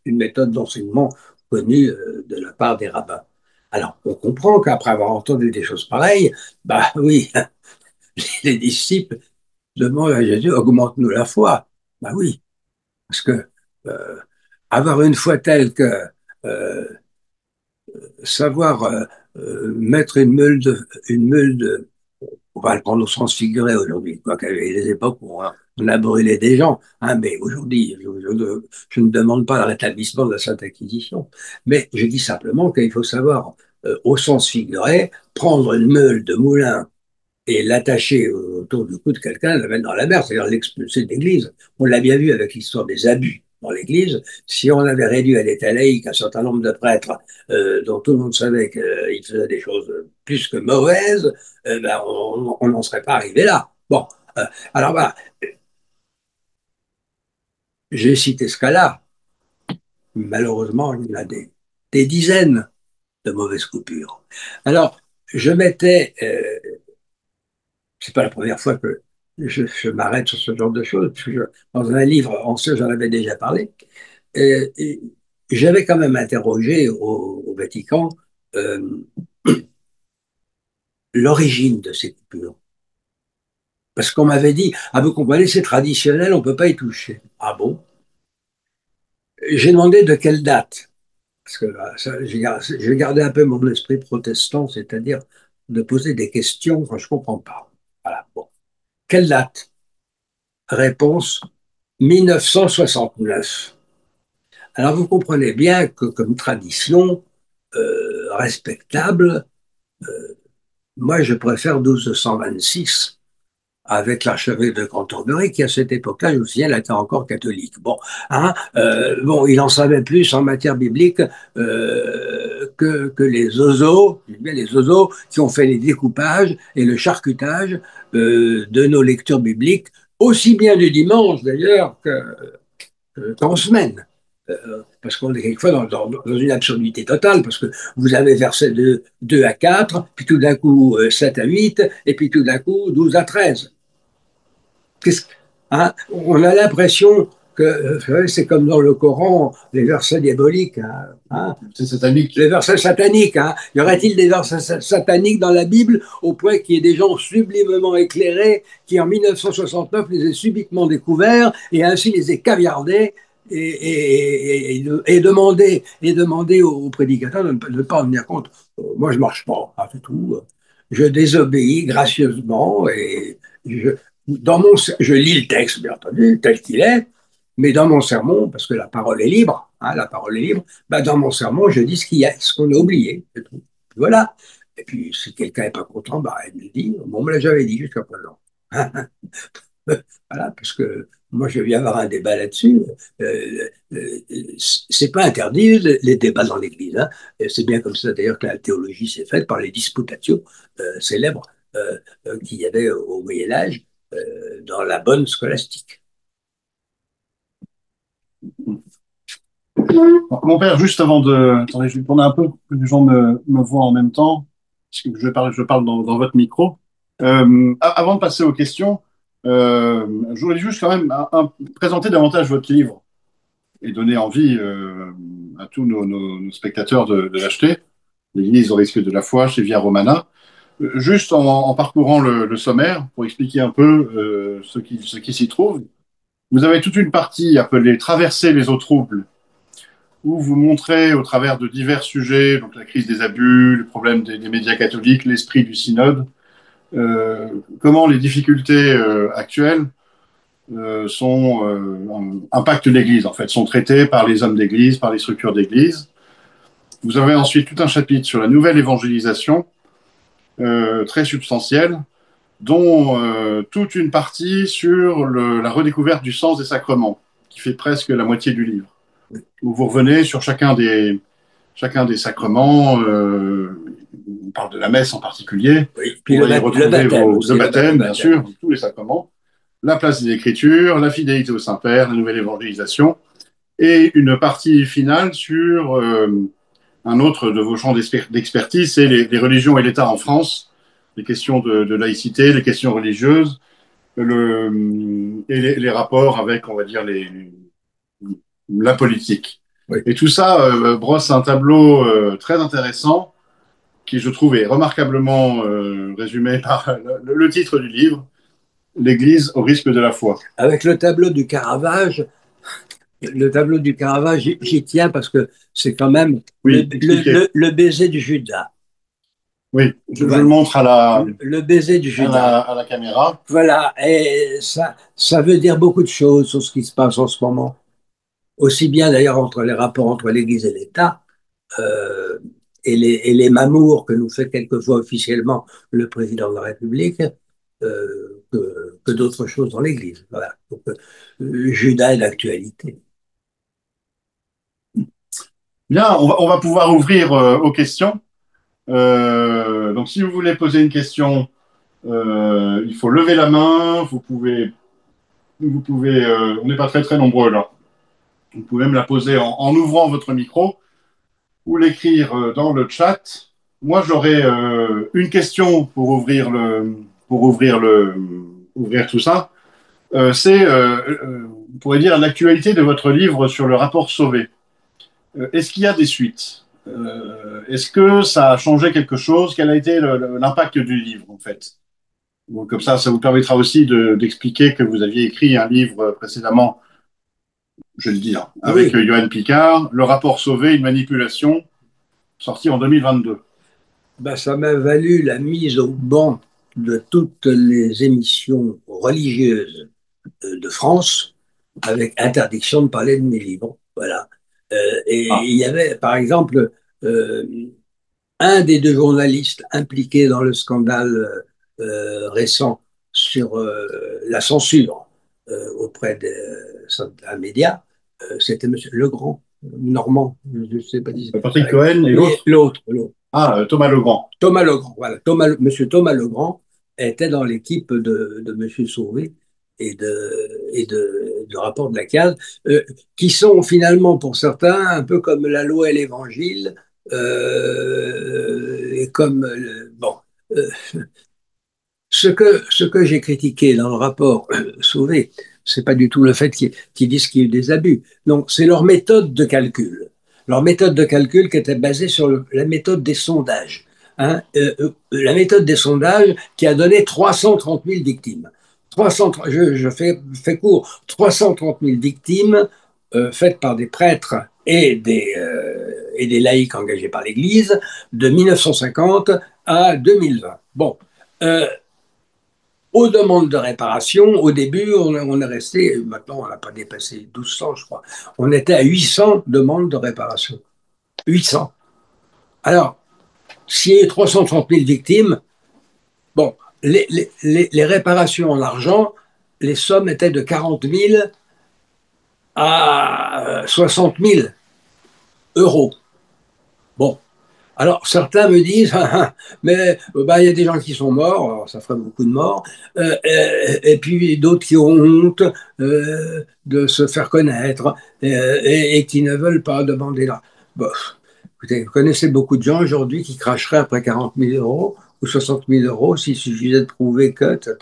une méthode d'enseignement connue de la part des rabbins. Alors, on comprend qu'après avoir entendu des choses pareilles, bah oui, les disciples demandent à Jésus, augmente-nous la foi. Ben oui, parce que euh, avoir une foi telle que euh, savoir mettre une meule de, on va le prendre au sens figuré aujourd'hui, quoi qu'il y ait des époques où on a brûlé des gens, hein, mais aujourd'hui, je ne demande pas le rétablissement de la Sainte Inquisition, mais je dis simplement qu'il faut savoir, au sens figuré, prendre une meule de moulin et l'attacher autour du cou de quelqu'un, le mettre dans la mer, c'est-à-dire l'expulser de l'Église. On l'a bien vu avec l'histoire des abus dans l'Église. Si on avait réduit à l'état laïque un certain nombre de prêtres dont tout le monde savait qu'ils faisaient des choses plus que mauvaises, ben, on n'en serait pas arrivé là. Bon, alors voilà, j'ai cité ce cas-là Malheureusement, il y en a des dizaines de mauvaises coupures. Alors, je m'étais, c'est pas la première fois que je m'arrête sur ce genre de choses, parce que dans un livre ancien, j'en avais déjà parlé, et j'avais quand même interrogé au Vatican euh, l'origine de ces coupures. Parce qu'on m'avait dit, ah vous comprenez, c'est traditionnel, on ne peut pas y toucher. Ah bon? J'ai demandé de quelle date, parce que j'ai gardé un peu mon esprit protestant, c'est-à-dire de poser des questions quand je ne comprends pas. Voilà, bon. Quelle date? Réponse 1969. Alors vous comprenez bien que comme tradition respectable, moi je préfère 1226 avec l'archevêque de Cantorbéry, qui à cette époque-là, je me souviens, était encore catholique. Bon, hein, bon, il en savait plus en matière biblique que les oiseaux, bien les oiseaux qui ont fait les découpages et le charcutage de nos lectures bibliques, aussi bien du dimanche d'ailleurs qu'en semaine. Parce qu'on est quelquefois dans une absurdité totale, parce que vous avez versets de 2 à 4, puis tout d'un coup 7 à 8, et puis tout d'un coup 12 à 13. Hein, on a l'impression que c'est comme dans le Coran, les versets diaboliques. Hein, C'est satanique. les versets sataniques. Hein. Y aurait-il des versets sataniques dans la Bible au point qu'il y ait des gens sublimement éclairés qui en 1969 les aient subitement découverts et ainsi les aient caviardés et demander aux prédicateurs de ne pas en tenir compte. Moi, je ne marche pas, hein, c'est tout. Je désobéis gracieusement et je, je lis le texte, bien entendu, tel qu'il est, mais dans mon sermon, parce que la parole est libre, hein, la parole est libre, bah dans mon sermon, je dis ce qu'on a oublié. C'est tout. Voilà. Et puis, si quelqu'un n'est pas content, bah, il me le dit. Bon, on me l'a jamais dit jusqu'à présent. Voilà, parce que moi, je viens avoir un débat là-dessus. C'est pas interdit, les débats dans l'Église. Hein. C'est bien comme ça, d'ailleurs, que la théologie s'est faite par les disputatio célèbres qu'il y avait au Moyen-Âge dans la bonne scolastique. Mon père, juste avant de... Attendez, je vais tourner un peu, que les gens me voient en même temps, parce que je parle dans votre micro. Avant de passer aux questions, je voulais juste quand même présenter davantage votre livre et donner envie à tous nos spectateurs de l'acheter. L'Église au risque de la foi chez Via Romana. Juste en parcourant le sommaire, pour expliquer un peu ce qui s'y trouve, vous avez toute une partie appelée Traverser les eaux troubles, où vous montrez au travers de divers sujets, donc la crise des abus, le problème des médias catholiques, l'esprit du synode, comment les difficultés actuelles impactent l'Église, en fait, sont traitées par les hommes d'Église, par les structures d'Église. Vous avez ensuite tout un chapitre sur la nouvelle évangélisation, très substantielle, dont toute une partie sur la redécouverte du sens des sacrements, qui fait presque la moitié du livre, où vous revenez sur chacun des sacrements. On parle de la messe en particulier. Oui. Puis le baptême, bien sûr, tous les sacrements. La place des Écritures, la fidélité au Saint-Père, la nouvelle évangélisation, et une partie finale sur un autre de vos champs d'expertise, c'est les religions et l'État en France, les questions de laïcité, les questions religieuses, et les rapports avec, on va dire, la politique. Oui. Et tout ça brosse un tableau très intéressant qui, je trouve, est remarquablement résumé par le titre du livre, L'Église au risque de la foi. Avec le tableau du Caravage, j'y tiens parce que c'est quand même oui, le baiser du Judas. Oui, je le montre le baiser du Judas. À la caméra. Voilà, et ça veut dire beaucoup de choses sur ce qui se passe en ce moment. Aussi bien d'ailleurs entre les rapports entre l'Église et l'État, euh, et les mamours que nous fait quelquefois officiellement le président de la République, que d'autres choses dans l'Église. Voilà. Donc, Judas est d'actualité. Bien, on va pouvoir ouvrir aux questions. Donc, si vous voulez poser une question, il faut lever la main. Vous pouvez. On n'est pas très très nombreux là. Vous pouvez même la poser en ouvrant votre micro ou l'écrire dans le chat. Moi, j'aurais une question ouvrir tout ça. C'est, on pourrait dire, l'actualité de votre livre sur le rapport Sauvé. Est-ce qu'il y a des suites? Est-ce que ça a changé quelque chose? Quel a été l'impact du livre, en fait? Donc, comme ça vous permettra aussi d'expliquer que vous aviez écrit un livre précédemment, je vais le dire, avec Oui, Johan Picard, Le rapport Sauvé, une manipulation, sorti en 2022. ben, ça m'a valu la mise au banc de toutes les émissions religieuses de France, avec interdiction de parler de mes livres. Voilà. Et Ah, il y avait, par exemple, euh, un des deux journalistes impliqués dans le scandale récent sur la censure auprès d'un média, c'était M. Legrand, Normand, je ne sais pas dire. Patrick Cohen et Oui, l'autre? l'autre, Ah, Thomas Legrand. Thomas Legrand, voilà. Monsieur Thomas Legrand était dans l'équipe de Monsieur Sauvé du rapport de la CAS, qui sont finalement pour certains un peu comme la loi et l'évangile, et comme bon. euh, ce que j'ai critiqué dans le rapport Sauvé, c'est pas du tout le fait qu'ils disent qu'il y a eu des abus. Non, c'est leur méthode de calcul. Leur méthode de calcul qui était basée sur la méthode des sondages. Hein, la méthode des sondages qui a donné 330 000 victimes. 330, fais court, 330 000 victimes faites par des prêtres et des laïcs engagés par l'Église de 1950 à 2020. Bon, euh, aux demandes de réparation, au début, on est resté, maintenant on n'a pas dépassé 1200, je crois. On était à 800 demandes de réparation. 800. Alors, s'il y a eu 330 000 victimes, bon, les réparations en argent, les sommes étaient de 40 000 à 60 000 euros. Bon, alors, certains me disent, mais bah, il y a des gens qui sont morts, alors ça ferait beaucoup de morts, et puis d'autres qui ont honte de se faire connaître et qui ne veulent pas demander là. Bon, écoutez, vous connaissez beaucoup de gens aujourd'hui qui cracheraient après 40 000 euros ou 60 000 euros s'il suffisait de prouver que, etc.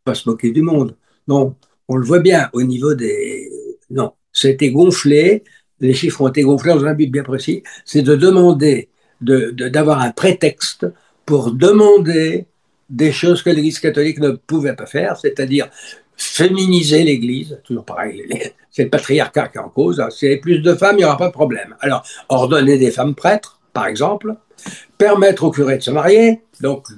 Pas se moquer du monde. Non, on le voit bien au niveau des. Non, c'était gonflé, les chiffres ont été gonflés dans un but bien précis, c'est de demander d'avoir un prétexte pour demander des choses que l'Église catholique ne pouvait pas faire, c'est-à-dire féminiser l'Église, toujours pareil, c'est le patriarcat qui est en cause, hein. S'il y avait plus de femmes, il n'y aura pas de problème. Alors, ordonner des femmes prêtres, par exemple, permettre aux curés de se marier, donc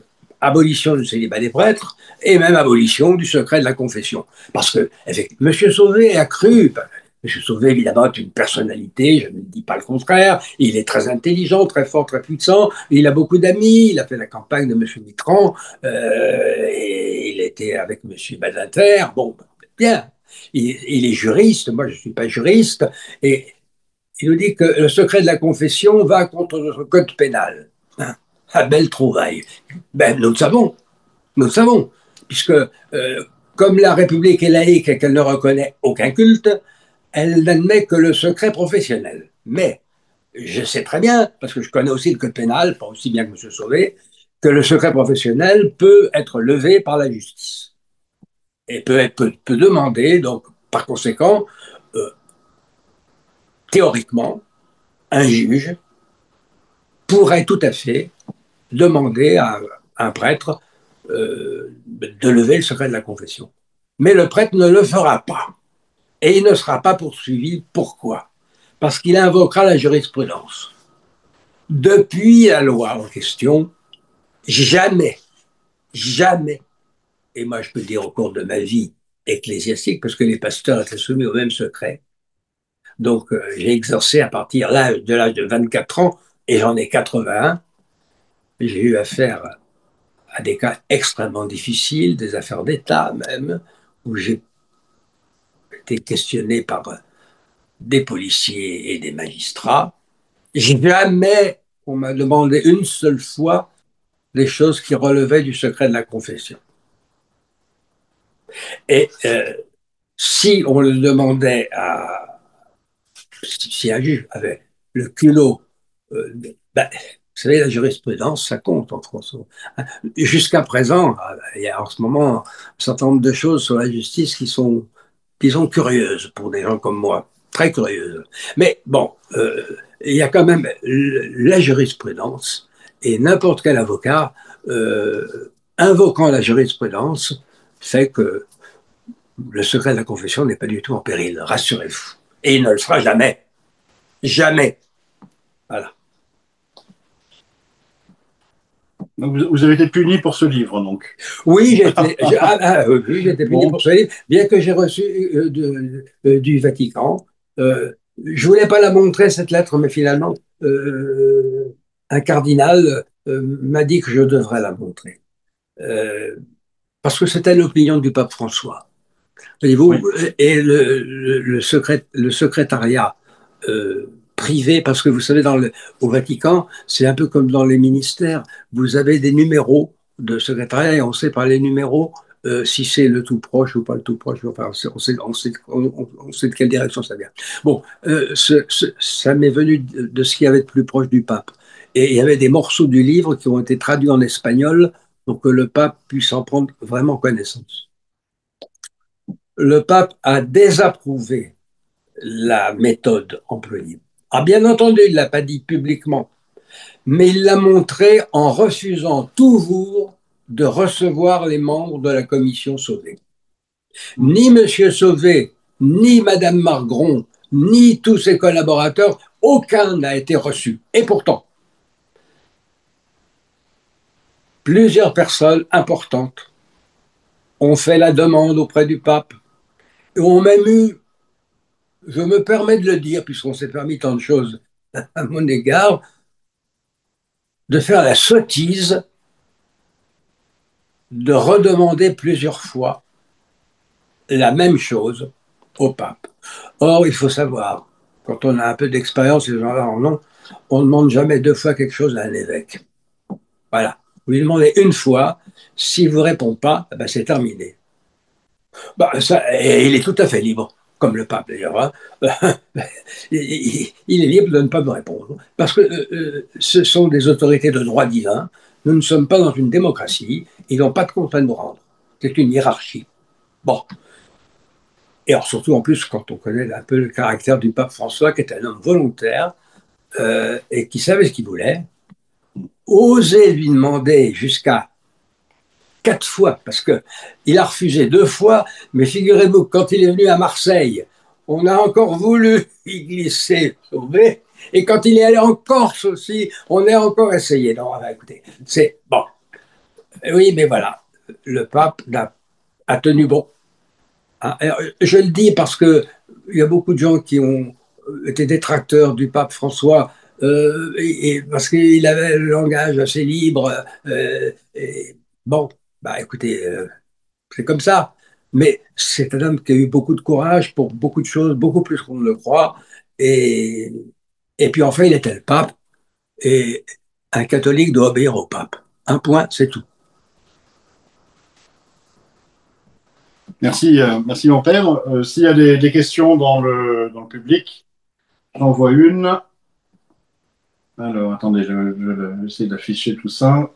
abolition du célibat des prêtres, et même abolition du secret de la confession. Parce que, effectivement, M. Sauvé a cru, M. Sauvé, évidemment, est une personnalité, je ne dis pas le contraire, il est très intelligent, très fort, très puissant, il a beaucoup d'amis, il a fait la campagne de M. Mitterrand, et il était avec M. Badinter, bon, bien, il est juriste, moi je ne suis pas juriste, et il nous dit que le secret de la confession va contre notre code pénal. Hein, à belle trouvaille. Ben, nous le savons, puisque comme la République est laïque et qu'elle ne reconnaît aucun culte, elle n'admet que le secret professionnel. Mais je sais très bien, parce que je connais aussi le code pénal, pas aussi bien que M. Sauvé, que le secret professionnel peut être levé par la justice et peut demander, donc par conséquent, euh, théoriquement, un juge pourrait tout à fait demander à un prêtre de lever le secret de la confession. Mais le prêtre ne le fera pas. Et il ne sera pas poursuivi. Pourquoi? Parce qu'il invoquera la jurisprudence. Depuis la loi en question, jamais, jamais, et moi je peux le dire au cours de ma vie ecclésiastique, parce que les pasteurs étaient soumis au même secret, donc j'ai exercé à partir de l'âge de 24 ans, et j'en ai 81, j'ai eu affaire à des cas extrêmement difficiles, des affaires d'État même, où j'ai été questionné par des policiers et des magistrats. Jamais on m'a demandé une seule fois les choses qui relevaient du secret de la confession. Et si on le demandait si un juge avait le culot, ben, vous savez, la jurisprudence, ça compte en France. Jusqu'à présent, il y a en ce moment un certain nombre de choses sur la justice qui sont curieuses pour des gens comme moi, très curieuses. Mais bon, il y a quand même la jurisprudence et n'importe quel avocat invoquant la jurisprudence fait que le secret de la confession n'est pas du tout en péril, rassurez-vous. Et il ne le sera jamais. Jamais. Voilà. Donc, vous avez été puni pour ce livre, donc. Oui, oui, j'étais puni pour ce livre, bien que j'ai reçu du Vatican. Je voulais pas la montrer, cette lettre, mais finalement, un cardinal m'a dit que je devrais la montrer. Parce que c'était l'opinion du pape François. Voyez-vous, Oui. et le secrétariat privé, parce que vous savez, au Vatican, c'est un peu comme dans les ministères, vous avez des numéros de secrétariat et on sait par les numéros si c'est le tout proche ou pas le tout proche. Enfin, on sait de quelle direction ça vient. Bon, ça m'est venu de ce qu'il y avait de plus proche du pape. Et il y avait des morceaux du livre qui ont été traduits en espagnol pour que le pape puisse en prendre vraiment connaissance. Le pape a désapprouvé la méthode employée. Ah, bien entendu, il ne l'a pas dit publiquement, mais il l'a montré en refusant toujours de recevoir les membres de la commission Sauvé. Ni M. Sauvé, ni Mme Margron, ni tous ses collaborateurs, aucun n'a été reçu. Et pourtant, plusieurs personnes importantes ont fait la demande auprès du pape et ont même eu, je me permets de le dire, puisqu'on s'est permis tant de choses à mon égard, de faire la sottise de redemander plusieurs fois la même chose au pape. Or, il faut savoir, quand on a un peu d'expérience, ces gens-là en ont, on ne demande jamais deux fois quelque chose à un évêque. Voilà. Vous lui demandez une fois, s'il ne vous répond pas, ben c'est terminé. Et il est tout à fait libre, comme le pape d'ailleurs. Hein. Il est libre de ne pas me répondre. Parce que ce sont des autorités de droit divin. Nous ne sommes pas dans une démocratie. Ils n'ont pas de compte à nous rendre. C'est une hiérarchie. Bon. Et alors surtout en plus quand on connaît un peu le caractère du pape François, qui est un homme volontaire et qui savait ce qu'il voulait, oser lui demander jusqu'à 4 fois, parce qu'il a refusé 2 fois, mais figurez-vous que quand il est venu à Marseille, on a encore voulu y glisser Sauvé, et quand il est allé en Corse aussi, on a encore essayé. Non, écoutez, c'est bon. Oui, mais voilà, le pape a tenu bon. Alors, je le dis parce que il y a beaucoup de gens qui ont été détracteurs du pape François et parce qu'il avait le langage assez libre. Bon, bah écoutez, c'est comme ça. Mais c'est un homme qui a eu beaucoup de courage pour beaucoup de choses, beaucoup plus qu'on ne le croit. Et, et puis enfin, il était le pape. Et un catholique doit obéir au pape. Un point, c'est tout. Merci, merci mon père. S'il y a des questions dans le public, j'en vois une. Alors, attendez, je vais essayer d'afficher tout ça.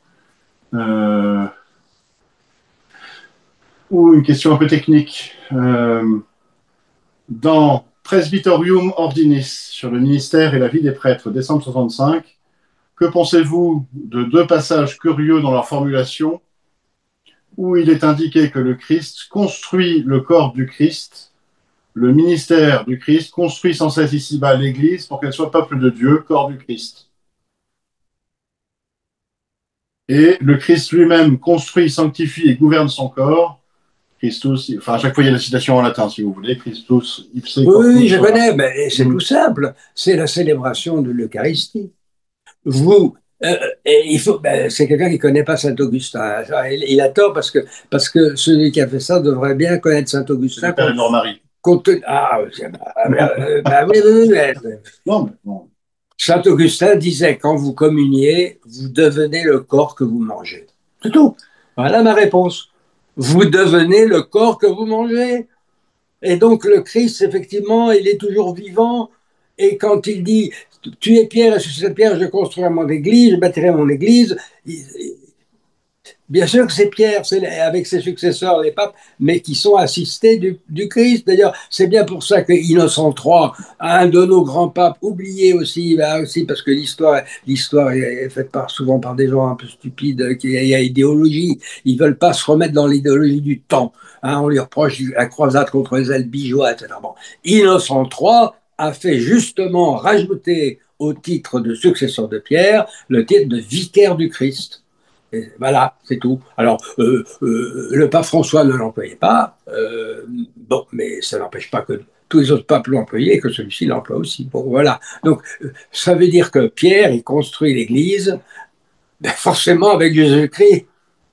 Ou une question un peu technique. Dans Presbyterium Ordinis, sur le ministère et la vie des prêtres, décembre 65, que pensez-vous de 2 passages curieux dans leur formulation où il est indiqué que le Christ construit le corps du Christ, le ministère du Christ construit sans cesse ici-bas l'Église pour qu'elle soit peuple de Dieu, corps du Christ. Et le Christ lui-même construit, sanctifie et gouverne son corps. Christus, enfin à chaque fois il y a la citation en latin si vous voulez, Christus ipse corpus. Oui, je connais, mais c'est tout simple. C'est la célébration de l'Eucharistie. Vous, il faut, c'est quelqu'un qui ne connaît pas Saint-Augustin. Il a tort parce que celui qui a fait ça devrait bien connaître Saint-Augustin. Père Marie. Ah, oui, oui, oui. Non, mais bon. Saint-Augustin disait, quand vous communiez, vous devenez le corps que vous mangez. C'est tout. Voilà ma réponse. Vous devenez le corps que vous mangez. Et donc le Christ, effectivement, il est toujours vivant. Et quand il dit, tu es pierre, et sur cette pierre, je construirai mon église, je bâtirai mon église, bien sûr que c'est Pierre, c'est avec ses successeurs, les papes, mais qui sont assistés du Christ. D'ailleurs, c'est bien pour ça que Innocent III, un de nos grands papes, oublié aussi, bah aussi parce que l'histoire est faite souvent par des gens un peu stupides, qui il y a idéologie. Ils veulent pas se remettre dans l'idéologie du temps. Hein, on lui reproche la croisade contre les Albigeois, etc. Bon. Innocent III a fait justement rajouter au titre de successeur de Pierre le titre de vicaire du Christ. Et voilà, c'est tout. Alors, le pape François ne l'employait pas, bon, mais ça n'empêche pas que tous les autres papes l'ont employé et que celui-ci l'emploie aussi. Bon, voilà. Donc, ça veut dire que Pierre, il construit l'Église, ben, forcément avec Jésus-Christ.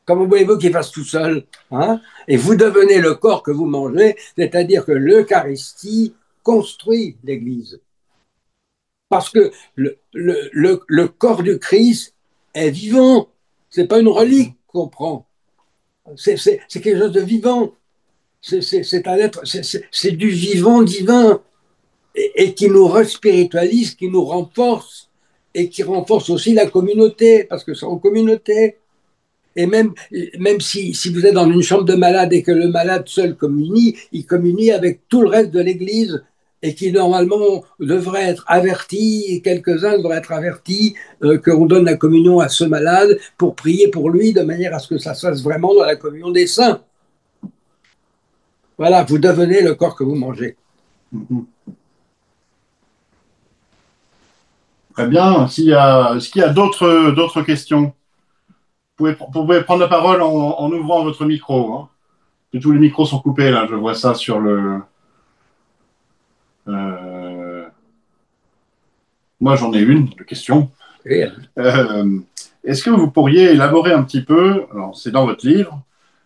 Comment voulez-vous qu'il fasse tout seul, hein? Et vous devenez le corps que vous mangez, c'est-à-dire que l'Eucharistie construit l'Église. Parce que le corps du Christ est vivant. C'est pas une relique qu'on prend. C'est quelque chose de vivant. C'est un être, c'est du vivant divin et qui nous respiritualise, qui nous renforce et qui renforce aussi la communauté parce que c'est en communauté. Et même si vous êtes dans une chambre de malade et que le malade seul communie, il communie avec tout le reste de l'Église et qui normalement devrait être averti, quelques-uns devraient être avertis qu'on donne la communion à ce malade pour prier pour lui de manière à ce que ça se fasse vraiment dans la communion des saints. Voilà, vous devenez le corps que vous mangez. Très bien. Est-ce qu'il y a d'autres questions? Vous pouvez prendre la parole en ouvrant votre micro. Hein. Tous les micros sont coupés là, je vois ça sur le. Euh, Moi, j'en ai une de question. Et, Est-ce que vous pourriez élaborer un petit peu, alors c'est dans votre livre,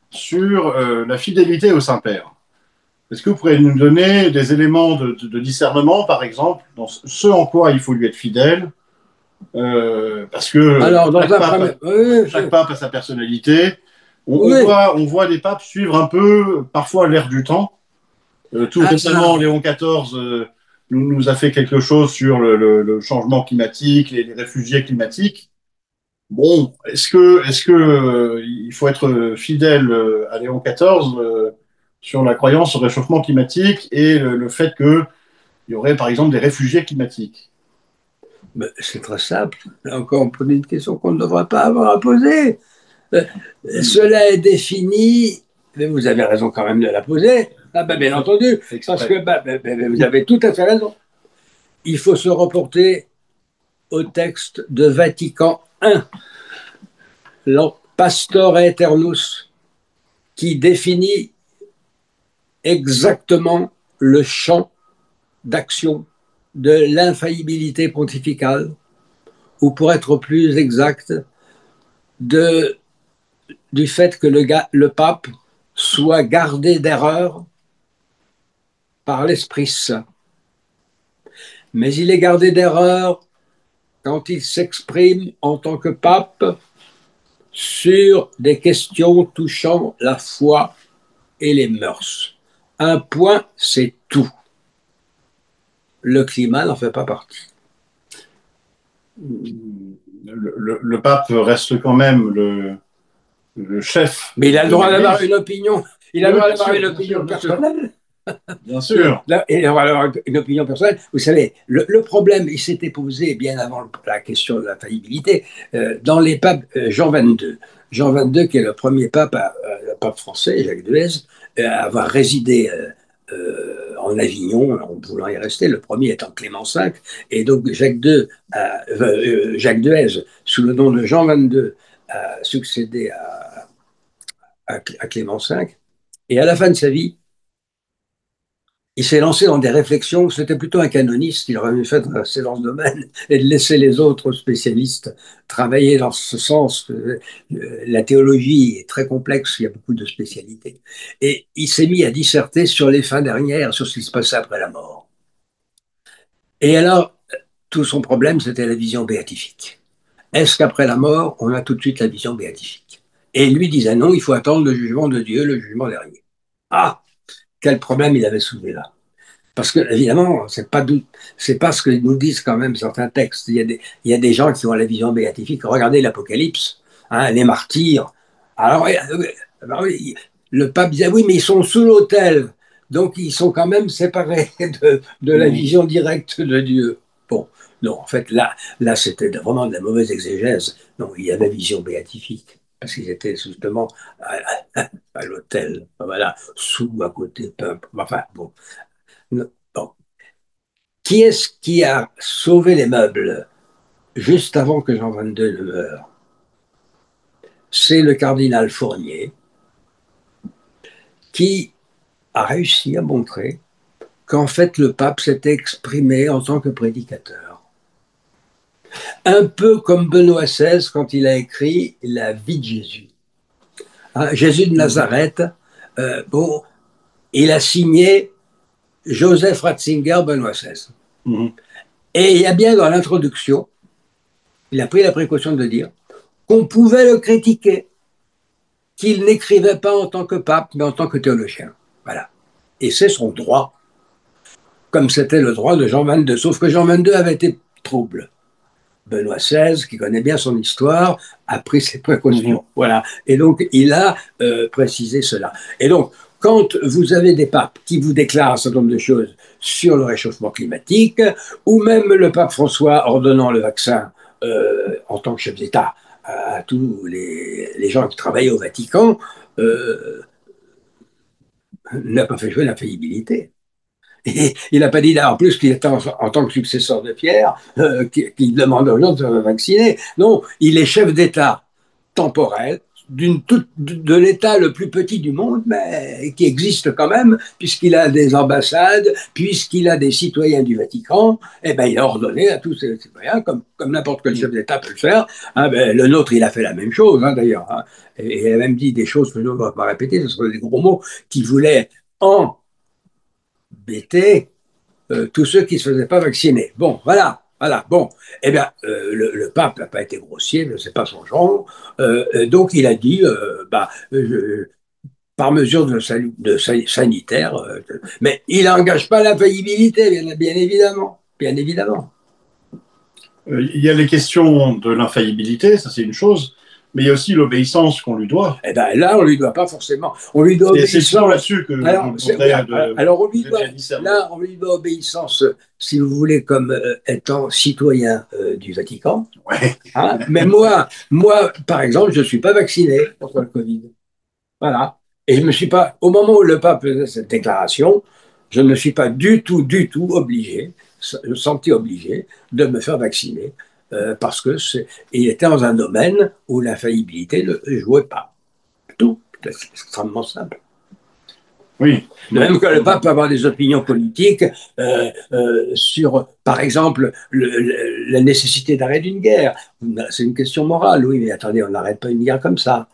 sur la fidélité au Saint-Père? Est-ce que vous pourriez nous donner des éléments de discernement, par exemple, dans ce en quoi il faut lui être fidèle? Parce que alors, dans un premier... chaque pape a sa personnalité. Oui. On voit des papes suivre un peu, parfois, l'air du temps. Tout récemment, Léon XIV nous a fait quelque chose sur le changement climatique, les réfugiés climatiques. Bon, est-ce que il faut être fidèle à Léon XIV sur la croyance au réchauffement climatique et le fait qu'il y aurait, par exemple, des réfugiés climatiques? C'est très simple. Là encore, on pose une question qu'on ne devrait pas avoir à poser. Euh, Cela est défini, mais vous avez raison quand même de la poser. Ah ben, bien entendu, parce que vous avez tout à fait raison. Il faut se reporter au texte de Vatican I, Pastor Aeternus, qui définit exactement le champ d'action de l'infaillibilité pontificale, ou pour être plus exact, du fait que le pape soit gardé d'erreur par l'Esprit Saint. Mais il est gardé d'erreur quand il s'exprime en tant que pape sur des questions touchant la foi et les mœurs. Un point, c'est tout. Le climat n'en fait pas partie. Le pape reste quand même le chef. Mais il a le droit d'avoir une opinion. Il a le droit d'avoir une opinion personnelle. Bien sûr. Et alors, une opinion personnelle, vous savez, le problème, il s'était posé bien avant la question de la faillibilité, dans les papes Jean XXII. Jean XXII, qui est le premier pape, le pape français, Jacques Duez, à avoir résidé en Avignon, en voulant y rester, le premier étant Clément V. Et donc, Jacques Duez, sous le nom de Jean XXII, a succédé à Clément V. Et à la fin de sa vie, il s'est lancé dans des réflexions, c'était plutôt un canoniste, il aurait mieux fait de rester dans ce domaine et de laisser les autres spécialistes travailler dans ce sens. La théologie est très complexe, il y a beaucoup de spécialités. Et il s'est mis à disserter sur les fins dernières, sur ce qui se passait après la mort. Et alors, tout son problème, c'était la vision béatifique. Est-ce qu'après la mort, on a tout de suite la vision béatifique? Et lui disait non, il faut attendre le jugement de Dieu, le jugement dernier. Ah, quel problème il avait soulevé là. Parce que, évidemment, c'est pas ce que nous disent quand même certains textes. Il y a des gens qui ont la vision béatifique. Regardez l'Apocalypse, hein, les martyrs. Alors, alors, le pape disait, oui, mais ils sont sous l'autel. Donc, ils sont quand même séparés de la Mhm. vision directe de Dieu. Bon, non, en fait, là c'était vraiment de la mauvaise exégèse. Non, il y avait vision béatifique. Parce qu'ils étaient justement à l'autel. Voilà, sous, à côté, peuple. Enfin, bon. Bon. Qui est-ce qui a sauvé les meubles juste avant que Jean XXII ne meure? C'est le cardinal Fournier qui a réussi à montrer qu'en fait le pape s'était exprimé en tant que prédicateur. Un peu comme Benoît XVI quand il a écrit La vie de Jésus. Hein, Jésus de Mhm. Nazareth, bon, il a signé Joseph Ratzinger, Benoît XVI. Mhm. Et il y a bien dans l'introduction, il a pris la précaution de dire qu'on pouvait le critiquer, qu'il n'écrivait pas en tant que pape, mais en tant que théologien. Voilà. Et c'est son droit, comme c'était le droit de Jean XXII. Sauf que Jean XXII avait été trouble. Benoît XVI, qui connaît bien son histoire, a pris ses Mhm. précautions. Voilà. Et donc, il a précisé cela. Et donc, quand vous avez des papes qui vous déclarent un certain nombre de choses sur le réchauffement climatique, ou même le pape François ordonnant le vaccin en tant que chef d'État à tous les gens qui travaillent au Vatican, euh, n'a pas fait jouer l'infaillibilité. Et il n'a pas dit en plus qu'il était en tant que successeur de Pierre, qu'il demande aux gens de se vacciner. Non, il est chef d'État temporel de l'État le plus petit du monde, mais qui existe quand même, puisqu'il a des ambassades, puisqu'il a des citoyens du Vatican, et ben, il a ordonné à tous ces citoyens, comme n'importe quel chef d'État peut le faire. Hein, ben, le nôtre, il a fait la même chose, hein, d'ailleurs. Hein, et il a même dit des choses que je ne vais pas répéter, ce sont des gros mots, qui voulaient embêter tous ceux qui ne se faisaient pas vacciner. Bon, voilà, voilà, bon. Eh bien, le pape n'a pas été grossier, c'est pas son genre. Donc, il a dit, par mesure sanitaire, mais il n'engage pas l'infaillibilité, bien évidemment. Bien évidemment. Il y a les questions de l'infaillibilité, ça c'est une chose, mais il y a aussi l'obéissance qu'on lui doit. Eh ben là, on lui doit pas forcément. On lui doit C'est plutôt obéissance. là-dessus que je Alors, vous demanderais alors de discerner. là, on lui doit obéissance, si vous voulez, comme étant citoyen du Vatican. Ouais. Hein, mais par exemple, je ne suis pas vacciné contre le Covid. Voilà. Et je me suis pas, au moment où le pape faisait cette déclaration, je ne me suis pas du tout obligé, senti obligé de me faire vacciner parce que il était dans un domaine où l'infaillibilité ne jouait pas. Tout, c'est extrêmement simple. Oui, De oui. même que le pape peut avoir des opinions politiques sur, par exemple, la nécessité d'arrêt d'une guerre. C'est une question morale. Oui, mais attendez, on n'arrête pas une guerre comme ça.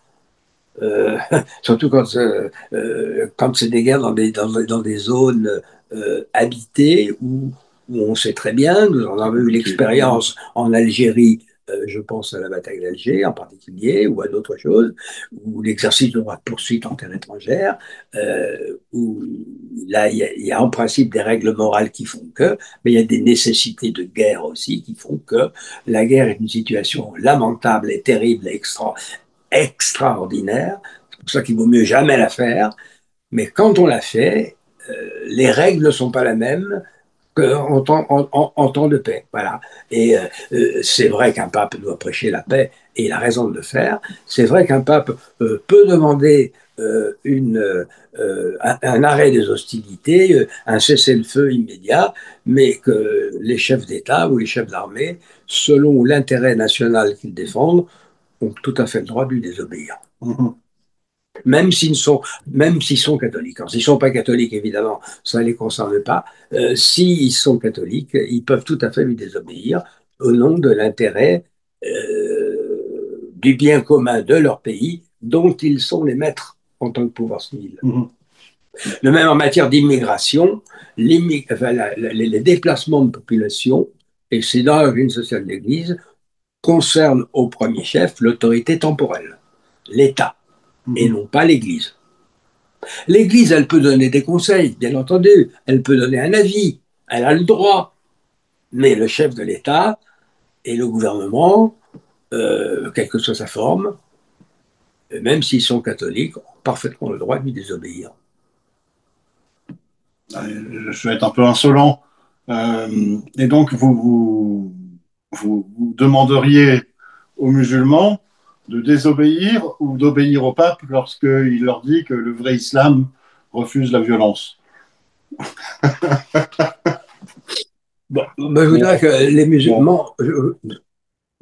Surtout quand c'est des guerres dans des zones habitées où on sait très bien, nous en avons eu l'expérience en Algérie, je pense à la bataille d'Alger en particulier, ou à d'autres choses, où l'exercice de droit de poursuite en terre étrangère, où là, il y a en principe des règles morales qui font que, mais il y a des nécessités de guerre aussi qui font que la guerre est une situation lamentable et terrible et extraordinaire. C'est pour ça qu'il vaut mieux jamais la faire. Mais quand on la fait, les règles ne sont pas les mêmes en temps de paix. Voilà. Et c'est vrai qu'un pape doit prêcher la paix et il a raison de le faire. C'est vrai qu'un pape peut demander un arrêt des hostilités, un cessez-le-feu immédiat, mais que les chefs d'État ou les chefs d'armée, selon l'intérêt national qu'ils défendent, ont tout à fait le droit de lui désobéir. Mhm. Même s'ils sont catholiques. Alors, s'ils ne sont pas catholiques, évidemment, ça ne les concerne pas. S'ils sont catholiques, ils peuvent tout à fait lui désobéir au nom de l'intérêt du bien commun de leur pays, dont ils sont les maîtres en tant que pouvoir civil. Mhm. De même en matière d'immigration, les déplacements de population, et c'est dans la doctrine sociale de l'Église, concernent au premier chef l'autorité temporelle, l'État, et Mhm. non pas l'Église. L'Église, elle peut donner des conseils, bien entendu, elle peut donner un avis, elle a le droit, mais le chef de l'État et le gouvernement, quelle que soit sa forme, même s'ils sont catholiques, ont parfaitement le droit de lui désobéir. Je vais être un peu insolent. Et donc, vous demanderiez aux musulmans de désobéir ou d'obéir au pape lorsqu'il leur dit que le vrai islam refuse la violence. Bon, ben, je voudrais que les musulmans,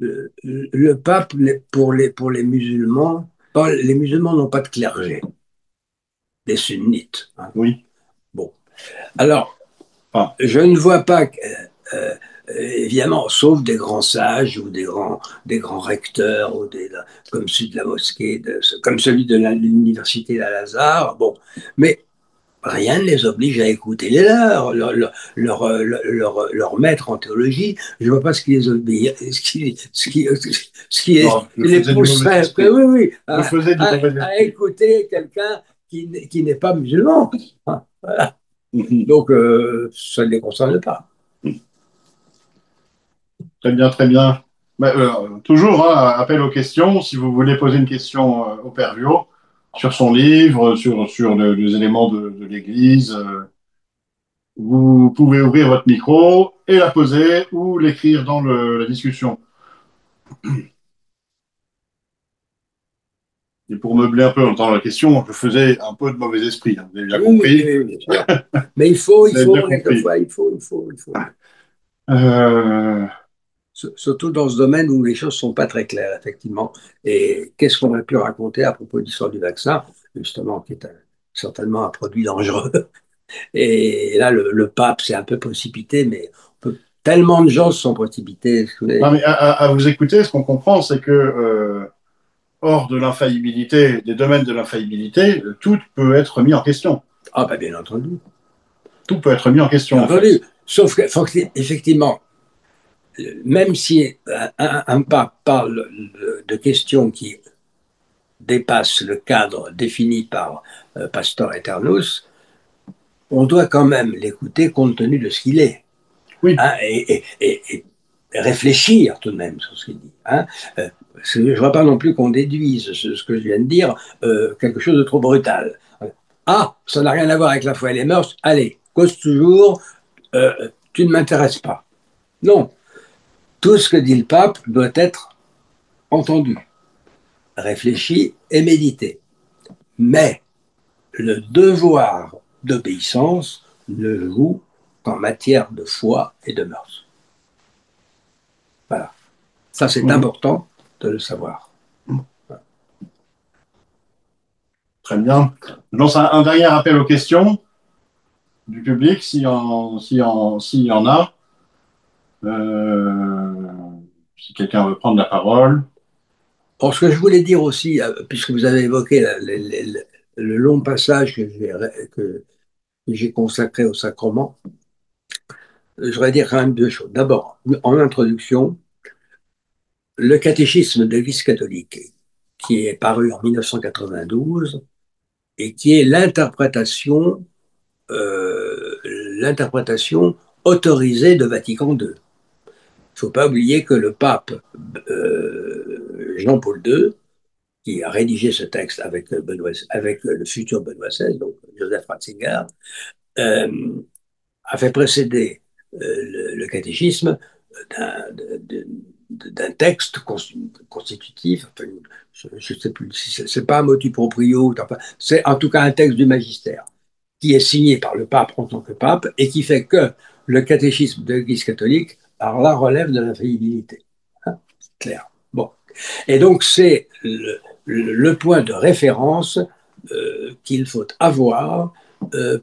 le pape, pour les musulmans, les musulmans n'ont pas de clergé, des sunnites. Hein. Oui. Bon, alors, Ah. je ne vois pas, évidemment, sauf des grands sages ou des grands recteurs, ou comme celui de la mosquée, comme celui de l'université d'Al-Azhar, bon, mais rien ne les oblige à écouter les leurs, leur maître en théologie. Je ne vois pas ce qui les obéit, Non, je les faisais du mauvais pousserait, esprit. oui, oui, Je faisais du mauvais à esprit. écouter quelqu'un qui n'est pas musulman. Hein, voilà. Mhm. Donc, ça ne les concerne pas. Très bien, très bien. Mais, toujours, hein, appel aux questions. Si vous voulez poser une question au Père Vio sur son livre, sur les éléments de l'Église, vous pouvez ouvrir votre micro et la poser ou l'écrire dans la discussion. Et pour meubler un peu dans la question, je faisais un peu de mauvais esprit, hein, vous avez bien Oui, oui, compris. oui, bien sûr. Mais Vous avez bien compris. quelquefois, il faut. Euh, Surtout dans ce domaine où les choses ne sont pas très claires, effectivement. Et qu'est-ce qu'on a pu raconter à propos de l'histoire du vaccin, justement, qui est certainement un produit dangereux. Et là, le pape s'est un peu précipité, mais tellement de gens se sont précipités. non, mais à vous écouter, ce qu'on comprend, c'est que hors de l'infaillibilité, des domaines de l'infaillibilité, tout peut être mis en question. Ah, ben, bien entendu. Tout peut être mis en Bien question, en fait. entendu. Sauf que, effectivement, même si un pape parle de questions qui dépassent le cadre défini par Pastor Eternus, on doit quand même l'écouter compte tenu de ce qu'il est. Oui. Hein, et réfléchir tout de même sur ce qu'il dit. Hein. Je ne vois pas non plus qu'on déduise ce que je viens de dire quelque chose de trop brutal. Ah, ça n'a rien à voir avec la foi et les mœurs. Allez, cause toujours, tu ne m'intéresses pas. Non, tout ce que dit le pape doit être entendu, réfléchi et médité. Mais le devoir d'obéissance ne joue qu'en matière de foi et de mœurs. Voilà. Ça, c'est Mhm. important de le savoir. Très bien. Je lance un dernier appel aux questions du public, s'il y en a. Si quelqu'un veut prendre la parole. Or, ce que je voulais dire aussi, puisque vous avez évoqué le long passage que j'ai consacré au sacrement, je voudrais dire quand même deux choses. D'abord, en introduction, le catéchisme de l'Église catholique, qui est paru en 1992 et qui est l'interprétation autorisée de Vatican II. Il ne faut pas oublier que le pape Jean-Paul II, qui a rédigé ce texte avec le futur Benoît XVI, donc Joseph Ratzinger, euh, a fait précéder le catéchisme d'un texte constitutif, enfin, je ne sais plus si c'est pas un motu proprio, enfin, c'est en tout cas un texte du magistère qui est signé par le pape en tant que pape et qui fait que le catéchisme de l'Église catholique, alors là, relève de l'infaillibilité. Hein, c'est clair. Bon. Et donc, c'est le point de référence qu'il faut avoir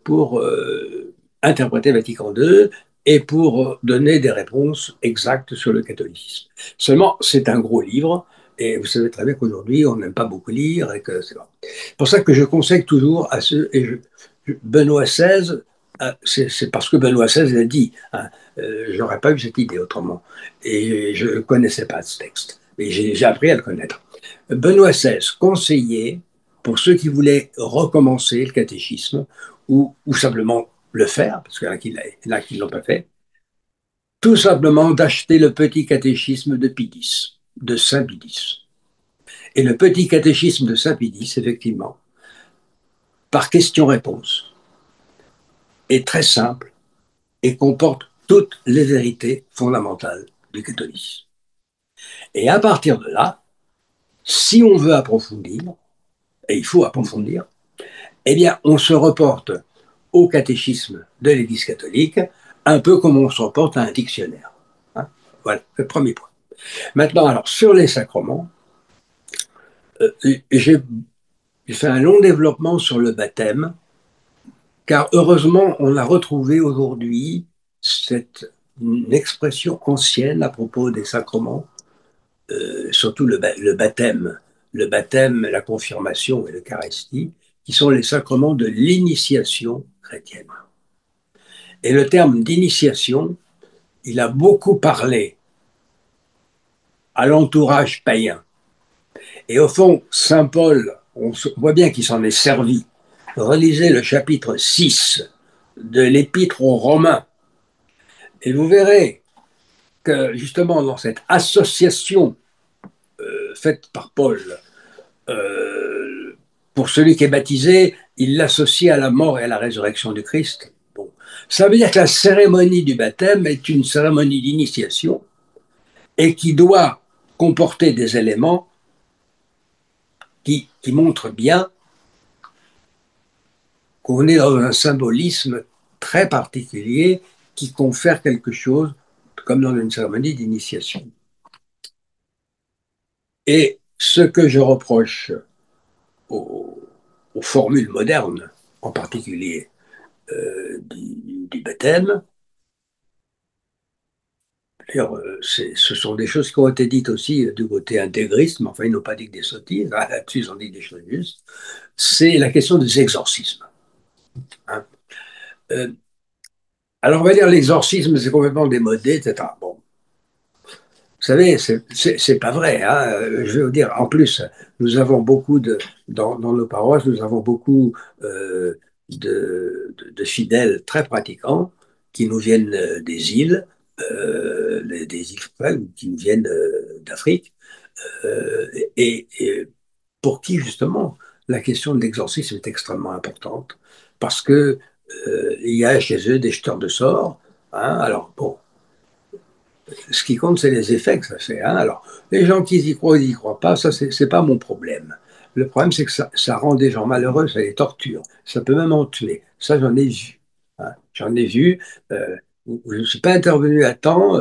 pour interpréter Vatican II et pour donner des réponses exactes sur le catholicisme. Seulement, c'est un gros livre, et vous savez très bien qu'aujourd'hui, on n'aime pas beaucoup lire, et que c'est pour ça que je conseille toujours à ceux, Benoît XVI, c'est parce que Benoît XVI l'a dit, hein, j'aurais pas eu cette idée autrement, et je ne connaissais pas ce texte, et j'ai appris à le connaître. Benoît XVI conseillait pour ceux qui voulaient recommencer le catéchisme ou simplement le faire, parce qu'il y en a qui ne l'ont pas fait, tout simplement d'acheter le petit catéchisme de Pie X, de Saint Pie X. Et le petit catéchisme de Saint Pie X, effectivement, par question-réponse, est très simple et comporte toutes les vérités fondamentales du catholicisme. Et à partir de là, si on veut approfondir, et il faut approfondir, eh bien, on se reporte au catéchisme de l'Église catholique, un peu comme on se reporte à un dictionnaire. Hein, voilà, le premier point. Maintenant, alors, sur les sacrements, j'ai fait un long développement sur le baptême, car heureusement, on a retrouvé aujourd'hui une expression ancienne à propos des sacrements, surtout le baptême, la confirmation et l'Eucharistie, qui sont les sacrements de l'initiation chrétienne. Et le terme d'initiation, il a beaucoup parlé à l'entourage païen. Et au fond, Saint Paul, on voit bien qu'il s'en est servi. Relisez le chapitre 6 de l'Épître aux Romains, et vous verrez que justement dans cette association faite par Paul, pour celui qui est baptisé, il l'associe à la mort et à la résurrection du Christ. Bon. Ça veut dire que la cérémonie du baptême est une cérémonie d'initiation et qui doit comporter des éléments qui montrent bien qu'on est dans un symbolisme très particulier qui confère quelque chose comme dans une cérémonie d'initiation. Et ce que je reproche aux formules modernes, en particulier du baptême, ce sont des choses qui ont été dites aussi du côté intégriste, mais enfin ils n'ont pas dit que des sottises, là-dessus ils ont dit des choses justes, c'est la question des exorcismes. Hein. Alors on va dire l'exorcisme c'est complètement démodé, etc. Bon, vous savez, c'est pas vrai. Hein. Je vais vous dire, en plus, nous avons beaucoup dans nos paroisses, nous avons beaucoup de fidèles très pratiquants qui nous viennent des îles, des îles frères, qui nous viennent d'Afrique, et pour qui, justement, la question de l'exorcisme est extrêmement importante, parce que il y a chez eux des jeteurs de sorts. Hein. Alors, bon, ce qui compte, c'est les effets que ça fait. Hein. Alors, les gens qui y croient ou n'y croient pas, ça, c'est pas mon problème. Le problème, c'est que ça rend des gens malheureux, ça les torture. Ça peut même en tuer. Ça, j'en ai vu. Hein. J'en ai vu. Je ne suis pas intervenu à temps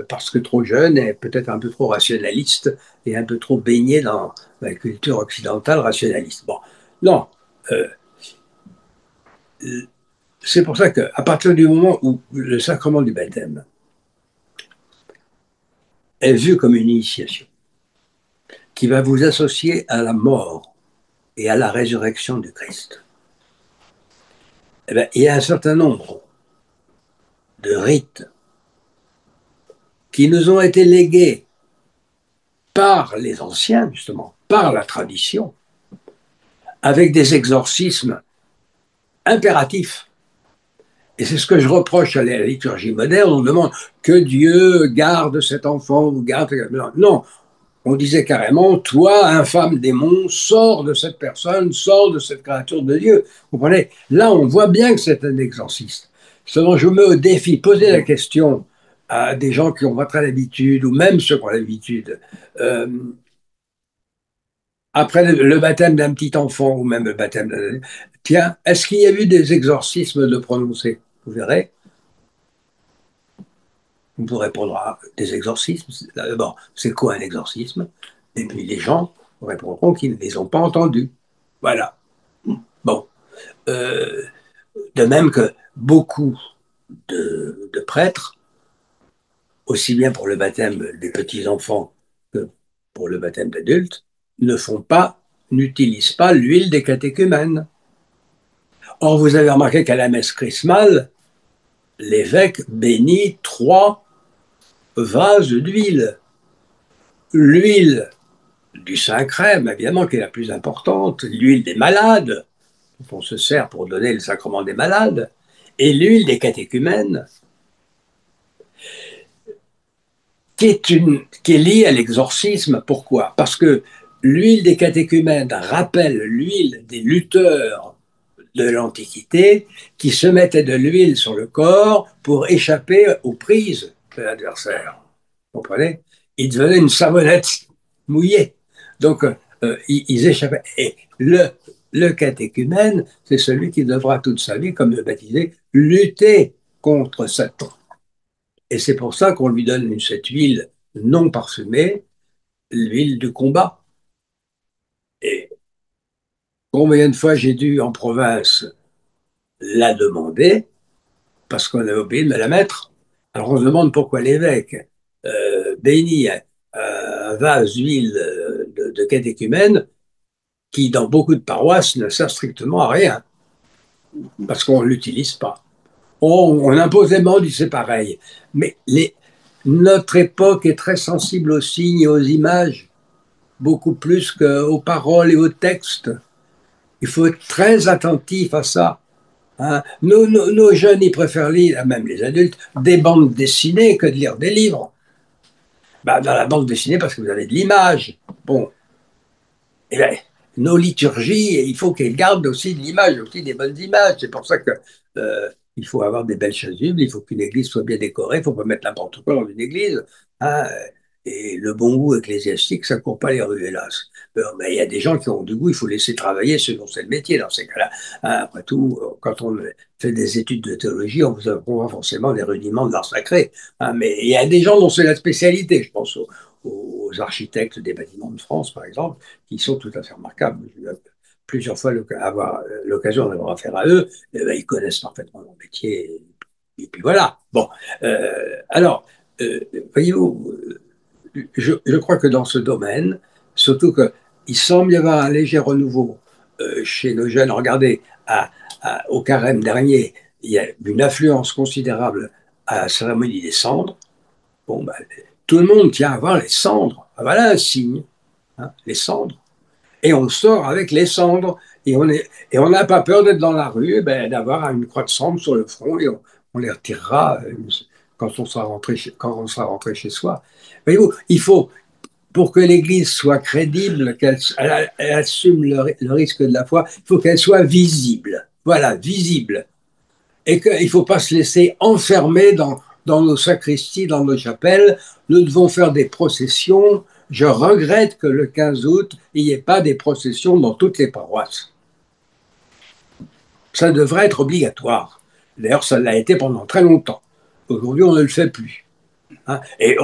parce que trop jeune et peut-être un peu trop rationaliste et un peu trop baigné dans la culture occidentale rationaliste. Bon, non. C'est pour ça qu'à partir du moment où le sacrement du baptême est vu comme une initiation qui va vous associer à la mort et à la résurrection du Christ, eh bien, il y a un certain nombre de rites qui nous ont été légués par les anciens, justement, par la tradition, avec des exorcismes impératifs. Et c'est ce que je reproche à la liturgie moderne. On demande que Dieu garde cet enfant ou garde. Non, on disait carrément, toi, infâme démon, sors de cette personne, sors de cette créature de Dieu. Vous comprenez? Là, on voit bien que c'est un exorciste. Seulement, je me mets au défi, poser la question à des gens qui ont pas très l'habitude, ou même ceux qui ont l'habitude, après le baptême d'un petit enfant, ou même le baptême d'un... Tiens, est-ce qu'il y a eu des exorcismes de prononcés? Vous verrez. On vous répondra des exorcismes. D'abord, c'est quoi un exorcisme? Et puis les gens répondront qu'ils ne les ont pas entendus. Voilà. Bon. De même que beaucoup de prêtres, aussi bien pour le baptême des petits-enfants que pour le baptême d'adultes, n'utilisent pas l'huile des catéchumènes. Or, vous avez remarqué qu'à la messe chrismale, l'évêque bénit 3 vases d'huile. L'huile du Saint-Crème, évidemment, qui est la plus importante, l'huile des malades, dont on se sert pour donner le sacrement des malades, et l'huile des catéchumènes, qui est liée à l'exorcisme. Pourquoi? Parce que l'huile des catéchumènes rappelle l'huile des lutteurs de l'Antiquité qui se mettaient de l'huile sur le corps pour échapper aux prises de l'adversaire. Vous comprenez? Ils devenaient une savonnette mouillée. Donc, ils échappaient. Et le catéchumène, c'est celui qui devra toute sa vie, comme le baptisé, lutter contre Satan. Et c'est pour ça qu'on lui donne cette huile non parfumée, l'huile du combat. Et combien de fois j'ai dû en province la demander parce qu'on avait oublié de me la mettre. Alors on se demande pourquoi l'évêque bénit un vase d'huile de catéchumène qui, dans beaucoup de paroisses, ne sert strictement à rien parce qu'on ne l'utilise pas. On impose des modes, c'est pareil. Mais notre époque est très sensible aux signes et aux images, beaucoup plus qu'aux paroles et aux textes. Il faut être très attentif à ça. Hein. Nos jeunes, ils préfèrent lire, même les adultes, des bandes dessinées que de lire des livres. Bah, dans la bande dessinée, parce que vous avez de l'image. Bon, et bien, nos liturgies, il faut qu'elles gardent aussi de l'image, aussi des bonnes images. C'est pour ça que il faut avoir des belles chasubles, il faut qu'une église soit bien décorée, il ne faut pas mettre n'importe quoi dans une église. Hein. Et le bon goût ecclésiastique, ça ne court pas les rues, hélas. Mais il y a des gens qui ont du goût, il faut laisser travailler selon c'est le métier dans ces cas-là. Hein, après tout, quand on fait des études de théologie, on vous apprend forcément les rudiments de l'art sacré. Hein, mais il y a des gens dont c'est la spécialité, je pense aux architectes des bâtiments de France, par exemple, qui sont tout à fait remarquables. J'ai eu plusieurs fois avoir l'occasion d'avoir affaire à eux. Ben, ils connaissent parfaitement leur métier. Et puis voilà. Bon, alors, voyez-vous, je crois que dans ce domaine, surtout qu'il semble y avoir un léger renouveau chez nos jeunes. Regardez, au carême dernier, il y a une affluence considérable à la cérémonie des cendres. Bon, ben, tout le monde tient à voir les cendres. Ah, voilà un signe, hein, les cendres. Et on sort avec les cendres. Et on n'a pas peur d'être dans la rue, ben, d'avoir une croix de cendres sur le front et on les retirera quand quand on sera rentré chez soi. Voyez-vous, il faut, pour que l'Église soit crédible, qu'elle elle assume le risque de la foi, il faut qu'elle soit visible. Voilà, visible. Et qu'il ne faut pas se laisser enfermer dans nos sacristies, dans nos chapelles. Nous devons faire des processions. Je regrette que le 15 août, il n'y ait pas des processions dans toutes les paroisses. Ça devrait être obligatoire. D'ailleurs, ça l'a été pendant très longtemps. Aujourd'hui, on ne le fait plus. Hein. Et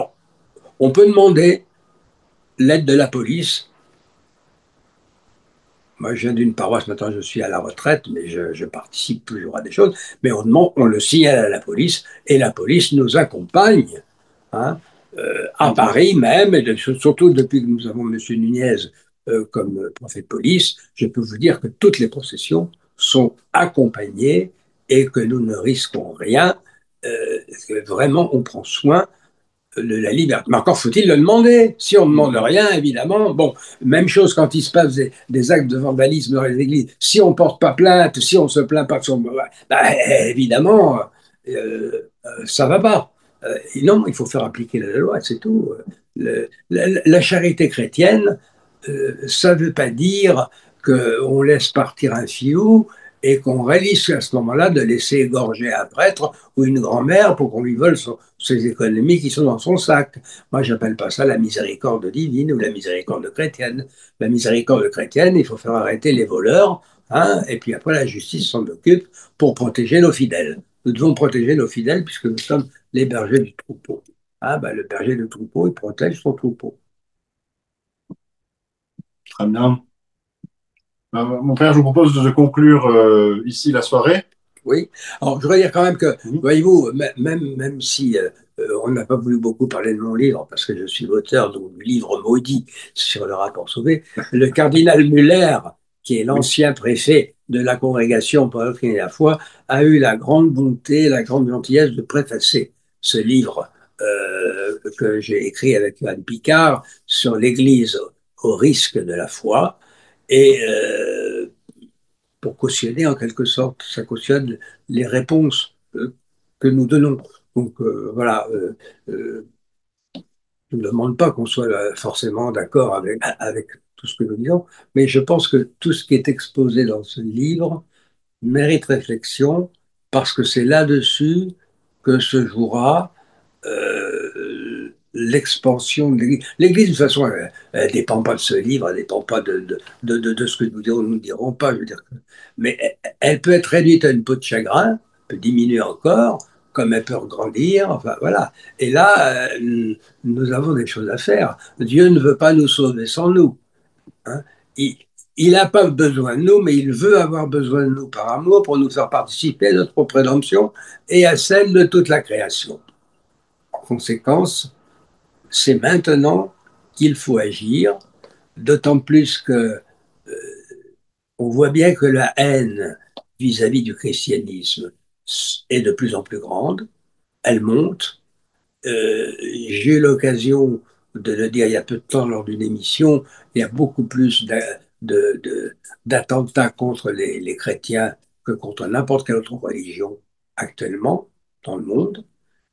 on peut demander l'aide de la police. Moi, je viens d'une paroisse, maintenant je suis à la retraite, mais je participe toujours à des choses. Mais on le signale à la police et la police nous accompagne. Hein, à Paris même, et surtout depuis que nous avons M. Nunez comme préfet de police, je peux vous dire que toutes les processions sont accompagnées et que nous ne risquons rien. Que vraiment, on prend soin de la liberté. Mais encore faut-il le demander. Si on ne demande rien, évidemment, bon, même chose quand il se passe des actes de vandalisme dans les églises. Si on ne porte pas plainte, si on ne se plaint pas de son... Bah, évidemment, ça ne va pas. Non, il faut faire appliquer la loi, c'est tout. La charité chrétienne, ça ne veut pas dire qu'on laisse partir un filou et qu'on réalise à ce moment-là de laisser égorger un prêtre ou une grand-mère pour qu'on lui vole ses économies qui sont dans son sac. Moi, j'appelle pas ça la miséricorde divine ou la miséricorde chrétienne. La miséricorde chrétienne, il faut faire arrêter les voleurs, hein, et puis après la justice s'en occupe pour protéger nos fidèles. Nous devons protéger nos fidèles puisque nous sommes les bergers du troupeau. Ah, ben, le berger du troupeau, il protège son troupeau. Très bien. Mon père, je vous propose de conclure ici la soirée. Oui. Alors, je voudrais dire quand même que, voyez-vous, même si on n'a pas voulu beaucoup parler de mon livre, parce que je suis l'auteur du livre maudit sur le rapport Sauvé, le cardinal Muller, qui est l'ancien préfet de la congrégation pour la doctrine et la foi, a eu la grande bonté, la grande gentillesse de préfacer ce livre que j'ai écrit avec Johan Picard sur l'Église au risque de la foi et pour cautionner en quelque sorte, ça cautionne les réponses que nous donnons. Donc voilà, je ne demande pas qu'on soit forcément d'accord avec tout ce que nous disons, mais je pense que tout ce qui est exposé dans ce livre mérite réflexion parce que c'est là-dessus que se jouera l'expansion de l'Église. L'Église, de toute façon, elle ne dépend pas de ce livre, elle ne dépend pas de ce que nous dirons, nous ne dirons pas. Je veux dire. Mais elle peut être réduite à une peau de chagrin, peut diminuer encore, comme elle peut grandir. Enfin, voilà. Et là, nous avons des choses à faire. Dieu ne veut pas nous sauver sans nous. Hein. Il n'a pas besoin de nous, mais il veut avoir besoin de nous par amour pour nous faire participer à notre propre rédemption et à celle de toute la création. En conséquence, c'est maintenant qu'il faut agir, d'autant plus que on voit bien que la haine vis-à-vis du christianisme est de plus en plus grande, elle monte. J'ai eu l'occasion de le dire il y a peu de temps lors d'une émission, il y a beaucoup plus d'attentats contre les chrétiens que contre n'importe quelle autre religion actuellement dans le monde,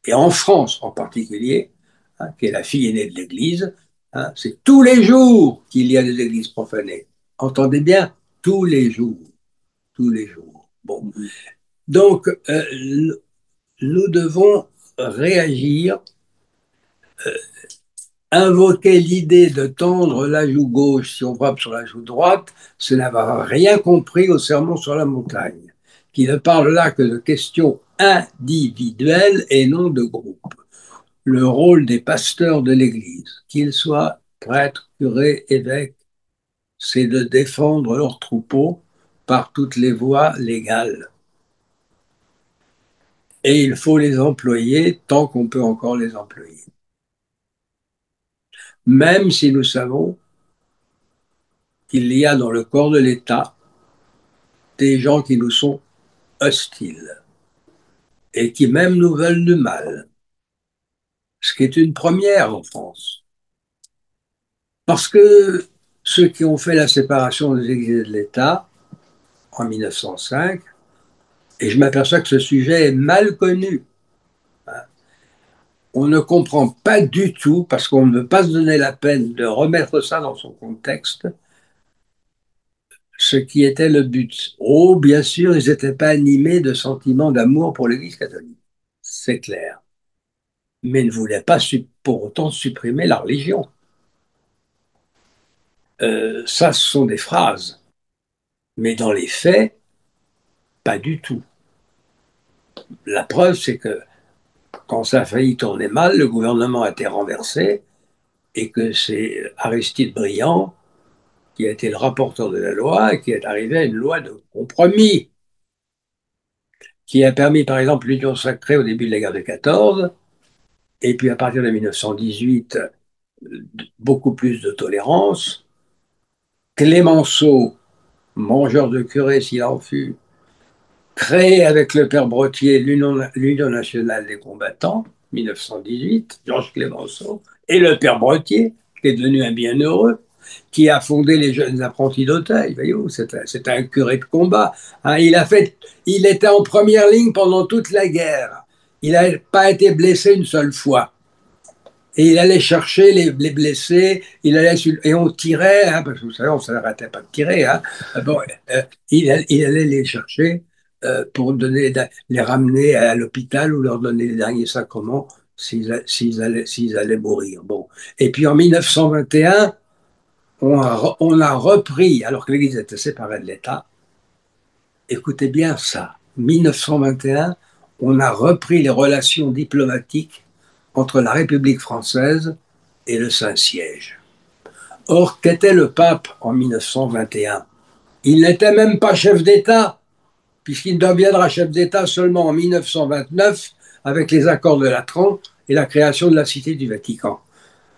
et en France en particulier, hein, qui est la fille aînée de l'Église, hein, c'est tous les jours qu'il y a des églises profanées. Entendez bien, tous les jours, tous les jours. Bon, donc nous devons réagir, invoquer l'idée de tendre la joue gauche si on frappe sur la joue droite, c'est n'avoir rien compris au sermon sur la montagne, qui ne parle là que de questions individuelles et non de groupe. Le rôle des pasteurs de l'Église, qu'ils soient prêtres, curés, évêques, c'est de défendre leurs troupeaux par toutes les voies légales. Et il faut les employer tant qu'on peut encore les employer. Même si nous savons qu'il y a dans le corps de l'État des gens qui nous sont hostiles et qui même nous veulent du mal, ce qui est une première en France. Parce que ceux qui ont fait la séparation des églises et de l'État en 1905, et je m'aperçois que ce sujet est mal connu, on ne comprend pas du tout, parce qu'on ne veut pas se donner la peine de remettre ça dans son contexte, ce qui était le but. Oh, bien sûr, ils n'étaient pas animés de sentiments d'amour pour l'Église catholique, c'est clair. Mais ne voulaient pas pour autant supprimer la religion. Ça, ce sont des phrases. Mais dans les faits, pas du tout. La preuve, c'est que quand ça a failli tourner mal, le gouvernement a été renversé et que c'est Aristide Briand qui a été le rapporteur de la loi et qui est arrivé à une loi de compromis qui a permis, par exemple, l'union sacrée au début de la guerre de 14, et puis à partir de 1918, beaucoup plus de tolérance. Clémenceau, mangeur de curé s'il en fut, créé avec le père Brottier l'Union nationale des combattants, 1918, Georges Clémenceau, et le père Brottier, qui est devenu un bienheureux, qui a fondé les jeunes apprentis d'Auteuil. Voyez-vous, c'est un curé de combat. Hein, il était en première ligne pendant toute la guerre. Il n'a pas été blessé une seule fois. Et il allait chercher les blessés, et on tirait, hein, parce que vous savez, on ne s'arrêtait pas de tirer. Hein. Bon, il allait les chercher pour les ramener à l'hôpital ou leur donner les derniers sacrements s'ils allaient mourir. Bon. Et puis en 1921, on a repris, alors que l'Église était séparée de l'État, écoutez bien ça, 1921, on a repris les relations diplomatiques entre la République française et le Saint-Siège. Or, qu'était le pape en 1921? Il n'était même pas chef d'État, puisqu'il deviendra chef d'État seulement en 1929 avec les accords de Latran et la création de la Cité du Vatican.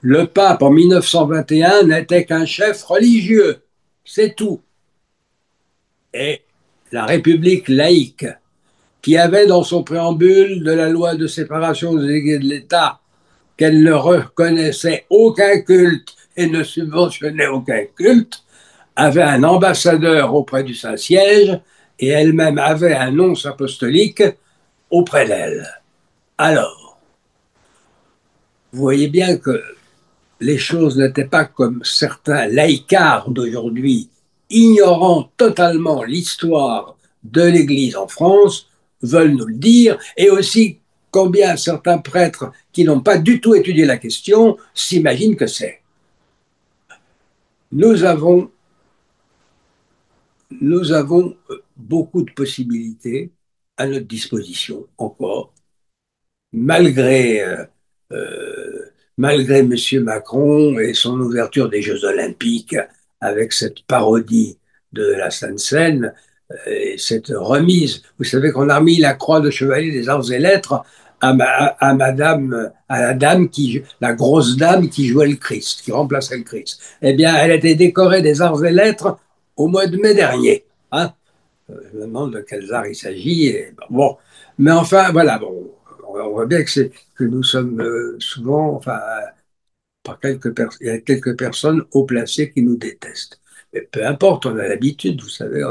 Le pape en 1921 n'était qu'un chef religieux, c'est tout. Et la République laïque, qui avait dans son préambule de la loi de séparation des églises de l'État qu'elle ne reconnaissait aucun culte et ne subventionnait aucun culte, avait un ambassadeur auprès du Saint-Siège et elle-même avait un nonce apostolique auprès d'elle. Alors, vous voyez bien que les choses n'étaient pas comme certains laïcards d'aujourd'hui, ignorant totalement l'histoire de l'Église en France, veulent nous le dire, et aussi combien certains prêtres qui n'ont pas du tout étudié la question s'imaginent que c'est. Nous avons, nous avons beaucoup de possibilités à notre disposition encore, malgré malgré M. Macron et son ouverture des Jeux Olympiques avec cette parodie de la Sainte-Seine, et cette remise. Vous savez qu'on a remis la croix de chevalier des arts et lettres à la dame la grosse dame qui jouait le Christ, qui remplaçait le Christ. Eh bien, elle a été décorée des arts et lettres au mois de mai dernier. Hein. Je me demande de quels arts il s'agit. Bon, mais enfin, voilà. Bon, on voit bien que nous sommes souvent, enfin, il y a quelques personnes haut placées qui nous détestent. Mais peu importe, on a l'habitude, vous savez,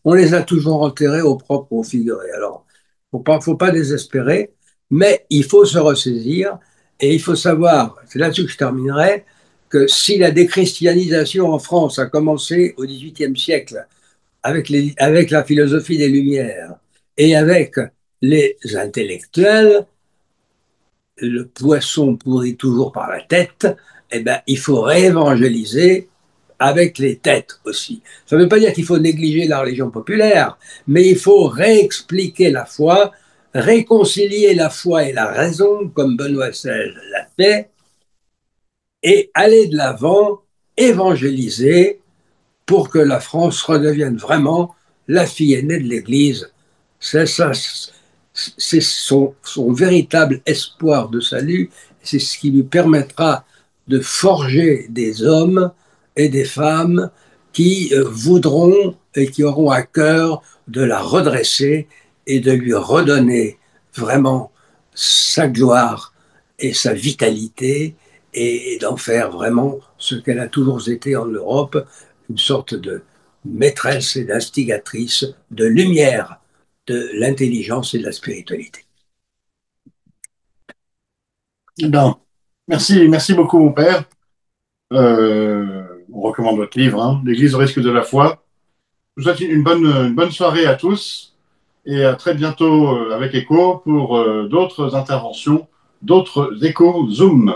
on les a toujours enterrés au propre, au figuré. Alors, faut pas désespérer, mais il faut se ressaisir et il faut savoir, c'est là-dessus que je terminerai, que si la déchristianisation en France a commencé au XVIIIe siècle avec la philosophie des Lumières et avec les intellectuels, le poisson pourrit toujours par la tête, eh ben, il faut réévangéliser avec les têtes aussi. Ça ne veut pas dire qu'il faut négliger la religion populaire, mais il faut réexpliquer la foi, réconcilier la foi et la raison, comme Benoît XVI l'a fait, et aller de l'avant, évangéliser pour que la France redevienne vraiment la fille aînée de l'Église. C'est ça, c'est son véritable espoir de salut, c'est ce qui lui permettra de forger des hommes et des femmes qui voudront et qui auront à cœur de la redresser et de lui redonner vraiment sa gloire et sa vitalité et d'en faire vraiment ce qu'elle a toujours été en Europe, une sorte de maîtresse et d'instigatrice de lumière de l'intelligence et de la spiritualité. Non. Merci beaucoup, mon père. On recommande votre livre, hein, L'Église au risque de la foi. Je vous souhaite une bonne soirée à tous et à très bientôt avec Echo pour d'autres interventions, d'autres échos Zoom.